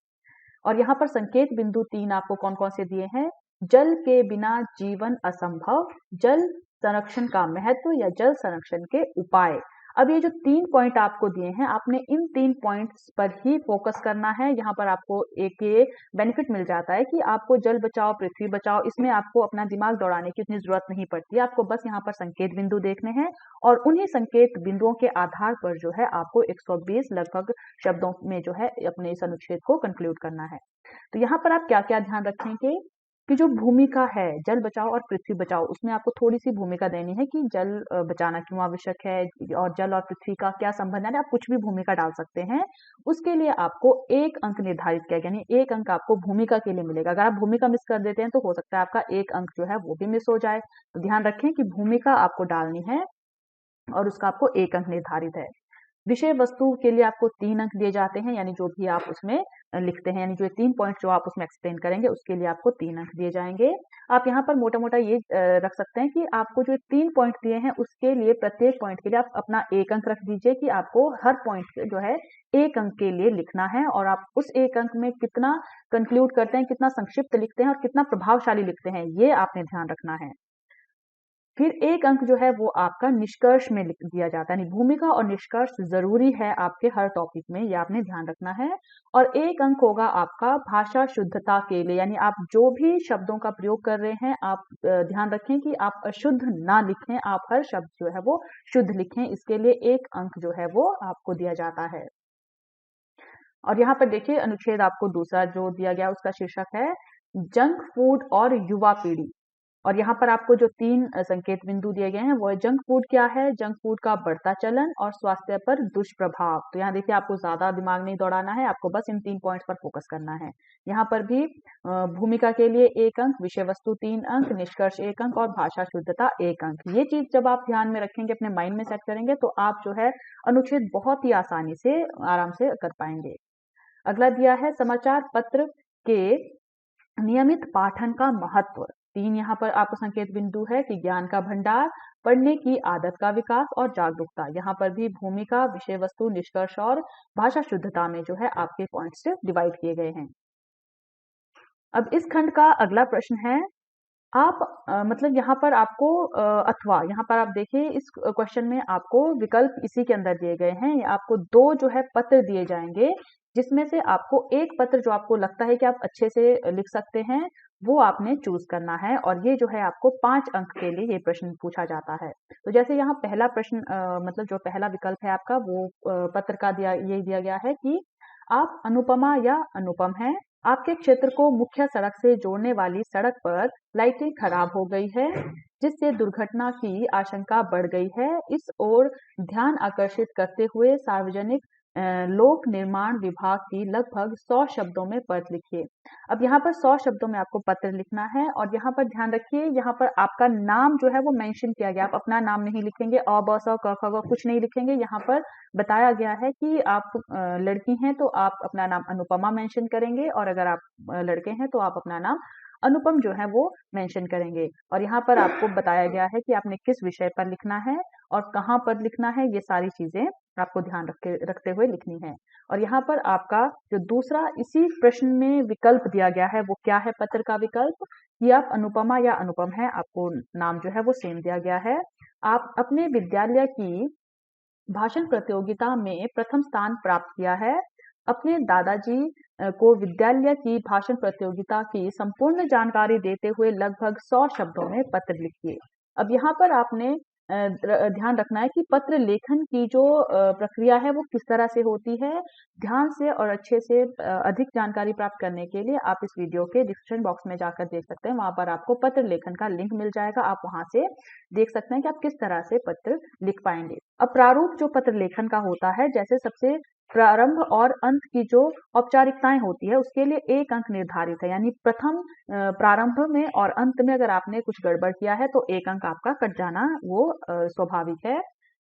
[SPEAKER 1] और यहाँ पर संकेत बिंदु 3 आपको कौन कौन से दिए हैं? जल के बिना जीवन असंभव, जल संरक्षण का महत्व या जल संरक्षण के उपाय। अब ये जो 3 पॉइंट आपको दिए हैं, आपने इन 3 पॉइंट्स पर ही फोकस करना है। यहाँ पर आपको एक ये बेनिफिट मिल जाता है कि आपको जल बचाओ पृथ्वी बचाओ, इसमें आपको अपना दिमाग दौड़ाने की उतनी जरूरत नहीं पड़ती, आपको बस यहाँ पर संकेत बिंदु देखने हैं और उन्हीं संकेत बिंदुओं के आधार पर जो है आपको 120 लगभग शब्दों में जो है अपने इस अनुच्छेद को कंक्लूड करना है। तो यहाँ पर आप क्या क्या ध्यान रखेंगे कि जो भूमिका है जल बचाओ और पृथ्वी बचाओ, उसमें आपको थोड़ी सी भूमिका देनी है कि जल बचाना क्यों आवश्यक है और जल और पृथ्वी का क्या संबंध है। आप कुछ भी भूमिका डाल सकते हैं, उसके लिए आपको 1 अंक निर्धारित किया, यानी 1 अंक आपको भूमिका के लिए मिलेगा। अगर आप भूमिका मिस कर देते हैं तो हो सकता है आपका 1 अंक जो है वो भी मिस हो जाए। तो ध्यान रखें कि भूमिका आपको डालनी है और उसका आपको 1 अंक निर्धारित है। विषय वस्तु के लिए आपको 3 अंक दिए जाते हैं, यानी जो भी आप उसमें लिखते हैं, यानी जो 3 पॉइंट जो आप उसमें एक्सप्लेन करेंगे उसके लिए आपको 3 अंक दिए जाएंगे। आप यहाँ पर मोटा मोटा ये रख सकते हैं कि आपको जो 3 पॉइंट दिए हैं उसके लिए प्रत्येक पॉइंट के लिए आप अपना 1 अंक रख दीजिए कि आपको हर पॉइंट जो है 1 अंक के लिए लिखना है, और आप उस 1 अंक में कितना कंक्लूड करते हैं, कितना संक्षिप्त लिखते हैं और कितना प्रभावशाली लिखते हैं, ये आपने ध्यान रखना है। फिर 1 अंक जो है वो आपका निष्कर्ष में लिख दिया जाता है, यानी भूमिका और निष्कर्ष जरूरी है आपके हर टॉपिक में, ये आपने ध्यान रखना है। और 1 अंक होगा आपका भाषा शुद्धता के लिए, यानी आप जो भी शब्दों का प्रयोग कर रहे हैं आप ध्यान रखें कि आप अशुद्ध ना लिखें, आप हर शब्द जो है वो शुद्ध लिखें, इसके लिए 1 अंक जो है वो आपको दिया जाता है। और यहाँ पर देखिए अनुच्छेद आपको दूसरा जो दिया गया उसका शीर्षक है जंक फूड और युवा पीढ़ी। और यहाँ पर आपको जो 3 संकेत बिंदु दिए गए हैं वो है जंक फूड क्या है, जंक फूड का बढ़ता चलन और स्वास्थ्य पर दुष्प्रभाव। तो यहाँ देखिए आपको ज्यादा दिमाग नहीं दौड़ाना है, आपको बस इन 3 पॉइंट्स पर फोकस करना है। यहाँ पर भी भूमिका के लिए 1 अंक, विषय वस्तु 3 अंक, निष्कर्ष 1 अंक और भाषा शुद्धता 1 अंक। ये चीज जब आप ध्यान में रखेंगे, अपने माइंड में सेट करेंगे, तो आप जो है अनुच्छेद बहुत ही आसानी से आराम से कर पाएंगे। अगला दिया है समाचार पत्र के नियमित पाठन का महत्व। 3 यहाँ पर आपको संकेत बिंदु है कि ज्ञान का भंडार, पढ़ने की आदत का विकास और जागरूकता। यहाँ पर भी भूमिका, विषय वस्तु, निष्कर्ष और भाषा शुद्धता में जो है आपके पॉइंट्स डिवाइड किए गए हैं। अब इस खंड का अगला प्रश्न है, आप मतलब यहाँ पर आपको अथवा, यहाँ पर आप देखिए इस क्वेश्चन में आपको विकल्प इसी के अंदर दिए गए हैं। आपको 2 जो है पत्र दिए जाएंगे, जिसमें से आपको एक पत्र जो आपको लगता है कि आप अच्छे से लिख सकते हैं वो आपने चूज करना है, और ये जो है आपको 5 अंक के लिए ये प्रश्न पूछा जाता है। तो जैसे यहाँ पहला प्रश्न मतलब जो पहला विकल्प है आपका वो पत्र का ये दिया गया है कि आप अनुपमा या अनुपम हैं, आपके क्षेत्र को मुख्य सड़क से जोड़ने वाली सड़क पर लाइटें खराब हो गई है, जिससे दुर्घटना की आशंका बढ़ गई है। इस ओर ध्यान आकर्षित करते हुए सार्वजनिक लोक निर्माण विभाग की लगभग 100 शब्दों में पत्र लिखिए। अब यहाँ पर 100 शब्दों में आपको पत्र लिखना है और यहाँ पर ध्यान रखिए, यहाँ पर आपका नाम जो है वो मेंशन किया गया। आप अपना नाम नहीं लिखेंगे, अ ब स क ख ग कुछ नहीं लिखेंगे। यहाँ पर बताया गया है कि आप लड़की हैं तो आप अपना नाम अनुपमा मेंशन करेंगे, और अगर आप लड़के हैं तो आप अपना नाम अनुपम जो है वो मेंशन करेंगे। और यहाँ पर आपको बताया गया है कि आपने किस विषय पर लिखना है और कहाँ पर लिखना है, ये सारी चीजें आपको ध्यान रखते हुए लिखनी है। और यहाँ पर आपका जो दूसरा इसी प्रश्न में विकल्प दिया गया है वो क्या है, पत्र का विकल्प, कि आप अनुपमा या अनुपम है, आपको नाम जो है वो सेम दिया गया है। आप अपने विद्यालय की भाषण प्रतियोगिता में प्रथम स्थान प्राप्त किया है। अपने दादाजी को विद्यालय की भाषण प्रतियोगिता की संपूर्ण जानकारी देते हुए लगभग 100 शब्दों में पत्र लिखिए। अब यहाँ पर आपने ध्यान रखना है कि पत्र लेखन की जो प्रक्रिया है वो किस तरह से होती है। ध्यान से और अच्छे से अधिक जानकारी प्राप्त करने के लिए आप इस वीडियो के डिस्क्रिप्शन बॉक्स में जाकर देख सकते हैं। वहां पर आपको पत्र लेखन का लिंक मिल जाएगा, आप वहां से देख सकते हैं कि आप किस तरह से पत्र लिख पाएंगे। अब प्रारूप जो पत्र लेखन का होता है, जैसे सबसे प्रारंभ और अंत की जो औपचारिकताएं होती है उसके लिए 1 अंक निर्धारित है। यानी प्रथम प्रारंभ में और अंत में अगर आपने कुछ गड़बड़ किया है तो 1 अंक आपका कट जाना वो स्वाभाविक है।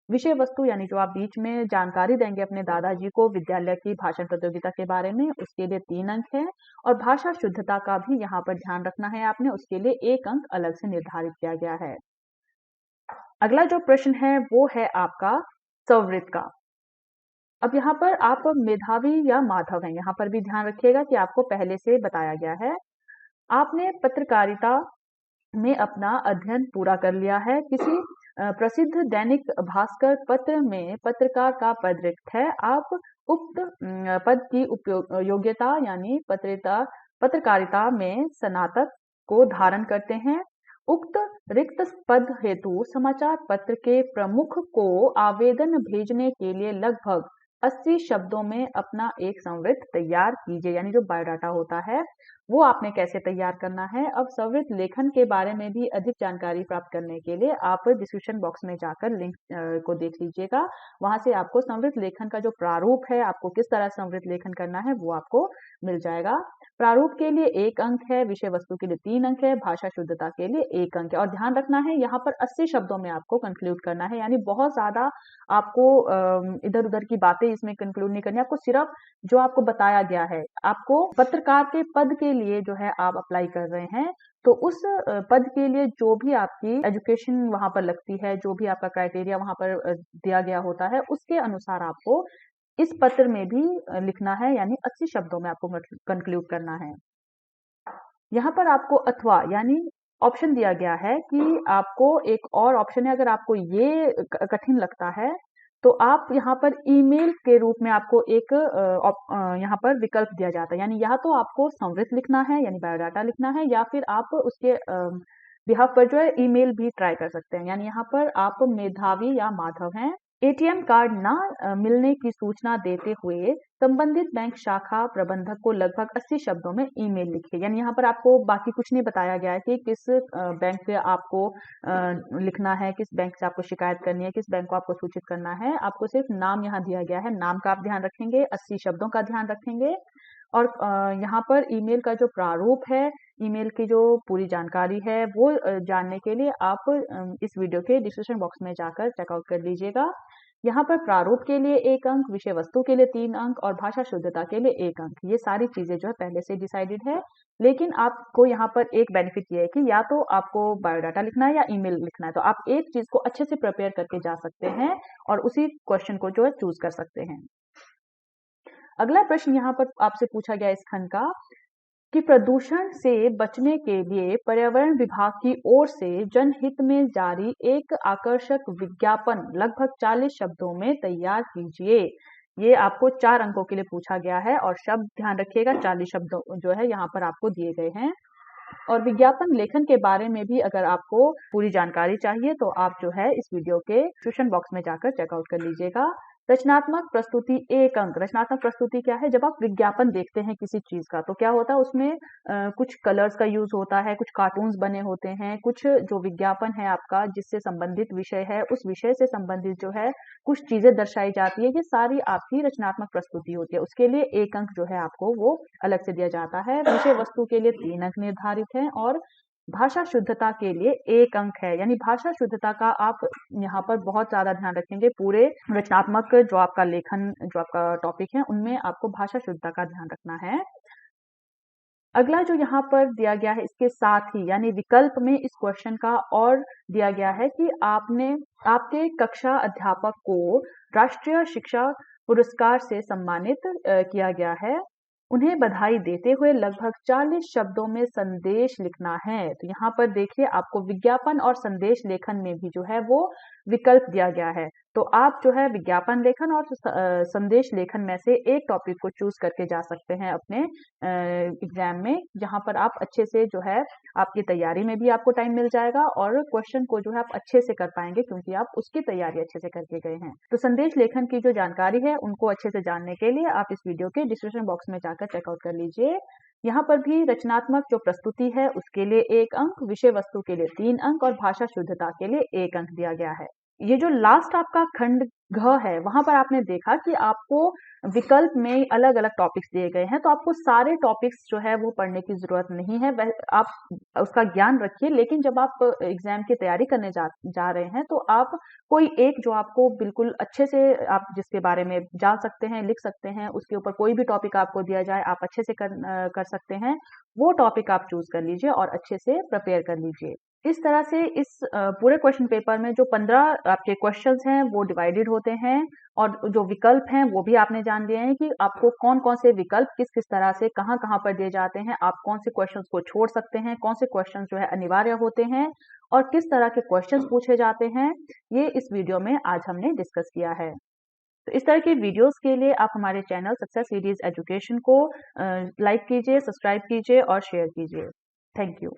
[SPEAKER 1] विषय वस्तु यानी जो आप बीच में जानकारी देंगे अपने दादाजी को विद्यालय की भाषण प्रतियोगिता के बारे में, उसके लिए 3 अंक है। और भाषा शुद्धता का भी यहाँ पर ध्यान रखना है आपने, उसके लिए 1 अंक अलग से निर्धारित किया गया है। अगला जो प्रश्न है वो है आपका स्ववृत्त का। अब यहाँ पर आप मेधावी या माधव हैं, यहाँ पर भी ध्यान रखिएगा कि आपको पहले से बताया गया है। आपने पत्रकारिता में अपना अध्ययन पूरा कर लिया है। किसी प्रसिद्ध दैनिक भास्कर पत्र में पत्रकार का पद रिक्त है। आप उक्त पद की योग्यता यानी पत्रकारिता में स्नातक को धारण करते हैं। उक्त रिक्त पद हेतु समाचार पत्र के प्रमुख को आवेदन भेजने के लिए लगभग 80 शब्दों में अपना एक संवृत्त तैयार कीजिए। यानी जो बायोडाटा होता है वो आपने कैसे तैयार करना है। अब संवृत्त लेखन के बारे में भी अधिक जानकारी प्राप्त करने के लिए आप डिस्क्रिप्शन बॉक्स में जाकर लिंक को देख लीजिएगा। वहां से आपको संवृत्त लेखन का जो प्रारूप है, आपको किस तरह संवृत्त लेखन करना है, वो आपको मिल जाएगा। प्रारूप के लिए 1 अंक है, विषय वस्तु के लिए 3 अंक है, भाषा शुद्धता के लिए 1 अंक है। और ध्यान रखना है यहाँ पर 80 शब्दों में आपको कंक्लूड करना है। यानी बहुत ज्यादा आपको इधर उधर की बातें इसमें कंक्लूड नहीं करनी, आपको सिर्फ जो आपको बताया गया है। आपको पत्रकार के पद के लिए जो है आप अप्लाई कर रहे हैं, तो उस पद के लिए जो भी आपकी एजुकेशन वहां पर लगती है, जो भी आपका क्राइटेरिया वहां पर दिया गया होता है, उसके अनुसार आपको इस पत्र में भी लिखना है। यानी 80 शब्दों में आपको कंक्लूड करना है। यहाँ पर आपको अथवा यानी ऑप्शन दिया गया है कि आपको एक और ऑप्शन है, अगर आपको ये कठिन लगता है तो आप यहाँ पर ईमेल के रूप में आपको एक यहाँ पर विकल्प दिया जाता है। यानी या तो आपको संवृत्त लिखना है यानी बायोडाटा लिखना है, या फिर आप उसके बिहाफ पर जो है ईमेल भी ट्राई कर सकते हैं। यानी यहाँ पर आप मेधावी या माधव हैं। एटीएम कार्ड ना मिलने की सूचना देते हुए संबंधित बैंक शाखा प्रबंधक को लगभग 80 शब्दों में ईमेल लिखिए। यानी यहाँ पर आपको बाकी कुछ नहीं बताया गया है कि किस बैंक से आपको लिखना है, किस बैंक से आपको शिकायत करनी है, किस बैंक को आपको सूचित करना है। आपको सिर्फ नाम यहाँ दिया गया है, नाम का आप ध्यान रखेंगे, 80 शब्दों का ध्यान रखेंगे। और यहाँ पर ईमेल का जो प्रारूप है, ईमेल की जो पूरी जानकारी है वो जानने के लिए आप इस वीडियो के डिस्क्रिप्शन बॉक्स में जाकर चेकआउट कर लीजिएगा। यहाँ पर प्रारूप के लिए 1 अंक, विषय वस्तु के लिए 3 अंक और भाषा शुद्धता के लिए 1 अंक। ये सारी चीजें जो है पहले से डिसाइडेड है। लेकिन आपको यहाँ पर एक बेनिफिट ये है कि या तो आपको बायोडाटा लिखना है या ईमेल लिखना है, तो आप एक चीज को अच्छे से प्रिपेयर करके जा सकते हैं और उसी क्वेश्चन को जो है चूज कर सकते हैं। अगला प्रश्न यहाँ पर आपसे पूछा गया इस खंड का कि प्रदूषण से बचने के लिए पर्यावरण विभाग की ओर से जनहित में जारी एक आकर्षक विज्ञापन लगभग 40 शब्दों में तैयार कीजिए। ये आपको 4 अंकों के लिए पूछा गया है और शब्द ध्यान रखिएगा 40 शब्द जो है यहाँ पर आपको दिए गए हैं। और विज्ञापन लेखन के बारे में भी अगर आपको पूरी जानकारी चाहिए तो आप जो है इस वीडियो के डिस्क्रिप्शन बॉक्स में जाकर चेकआउट कर लीजिएगा। रचनात्मक प्रस्तुति 1 अंक। रचनात्मक प्रस्तुति क्या है? जब आप विज्ञापन देखते हैं किसी चीज का तो क्या होता है उसमें कुछ कलर्स का यूज होता है, कुछ कार्टून्स बने होते हैं, कुछ जो विज्ञापन है आपका जिससे संबंधित विषय है उस विषय से संबंधित जो है कुछ चीजें दर्शाई जाती है, ये सारी आपकी रचनात्मक प्रस्तुति होती है। उसके लिए 1 अंक जो है आपको वो अलग से दिया जाता है। विषय वस्तु के लिए 3 अंक निर्धारित है और भाषा शुद्धता के लिए 1 अंक है। यानी भाषा शुद्धता का आप यहाँ पर बहुत ज्यादा ध्यान रखेंगे। पूरे रचनात्मक जो आपका लेखन, जो आपका टॉपिक है, उनमें आपको भाषा शुद्धता का ध्यान रखना है। अगला जो यहाँ पर दिया गया है इसके साथ ही यानी विकल्प में इस क्वेश्चन का और दिया गया है कि आपके कक्षा अध्यापक को राष्ट्रीय शिक्षा पुरस्कार से सम्मानित किया गया है। उन्हें बधाई देते हुए लगभग 40 शब्दों में संदेश लिखना है। तो यहाँ पर देखिए आपको विज्ञापन और संदेश लेखन में भी जो है वो विकल्प दिया गया है। तो आप जो है विज्ञापन लेखन और संदेश लेखन में से एक टॉपिक को चूज करके जा सकते हैं अपने एग्जाम में, जहां पर आप अच्छे से जो है आपकी तैयारी में भी आपको टाइम मिल जाएगा और क्वेश्चन को जो है आप अच्छे से कर पाएंगे क्योंकि आप उसकी तैयारी अच्छे से करके गए हैं। तो संदेश लेखन की जो जानकारी है उनको अच्छे से जानने के लिए आप इस वीडियो के डिस्क्रिप्शन बॉक्स में जाकर चेकआउट कर लीजिए। यहाँ पर भी रचनात्मक जो प्रस्तुति है उसके लिए 1 अंक, विषय वस्तु के लिए 3 अंक और भाषा शुद्धता के लिए 1 अंक दिया गया है। ये जो लास्ट आपका खंड घ है वहां पर आपने देखा कि आपको विकल्प में अलग अलग टॉपिक्स दिए गए हैं, तो आपको सारे टॉपिक्स जो है वो पढ़ने की जरूरत नहीं है। आप उसका ज्ञान रखिए, लेकिन जब आप एग्जाम की तैयारी करने जा रहे हैं तो आप कोई एक जो आपको बिल्कुल अच्छे से आप जिसके बारे में जान सकते हैं, लिख सकते हैं, उसके ऊपर कोई भी टॉपिक आपको दिया जाए आप अच्छे से कर सकते हैं, वो टॉपिक आप चूज कर लीजिए और अच्छे से प्रिपेयर कर लीजिए। इस तरह से इस पूरे क्वेश्चन पेपर में जो 15 आपके क्वेश्चंस हैं वो डिवाइडेड होते हैं और जो विकल्प हैं वो भी आपने जान लिए हैं कि आपको कौन कौन से विकल्प किस किस तरह से कहाँ कहाँ पर दिए जाते हैं, आप कौन से क्वेश्चंस को छोड़ सकते हैं, कौन से क्वेश्चंस जो है अनिवार्य होते हैं और किस तरह के क्वेश्चंस पूछे जाते हैं, ये इस वीडियो में आज हमने डिस्कस किया है। तो इस तरह के वीडियोस के लिए आप हमारे चैनल सक्सेस सीरीज एजुकेशन को लाइक कीजिए, सब्सक्राइब कीजिए और शेयर कीजिए। Thank you.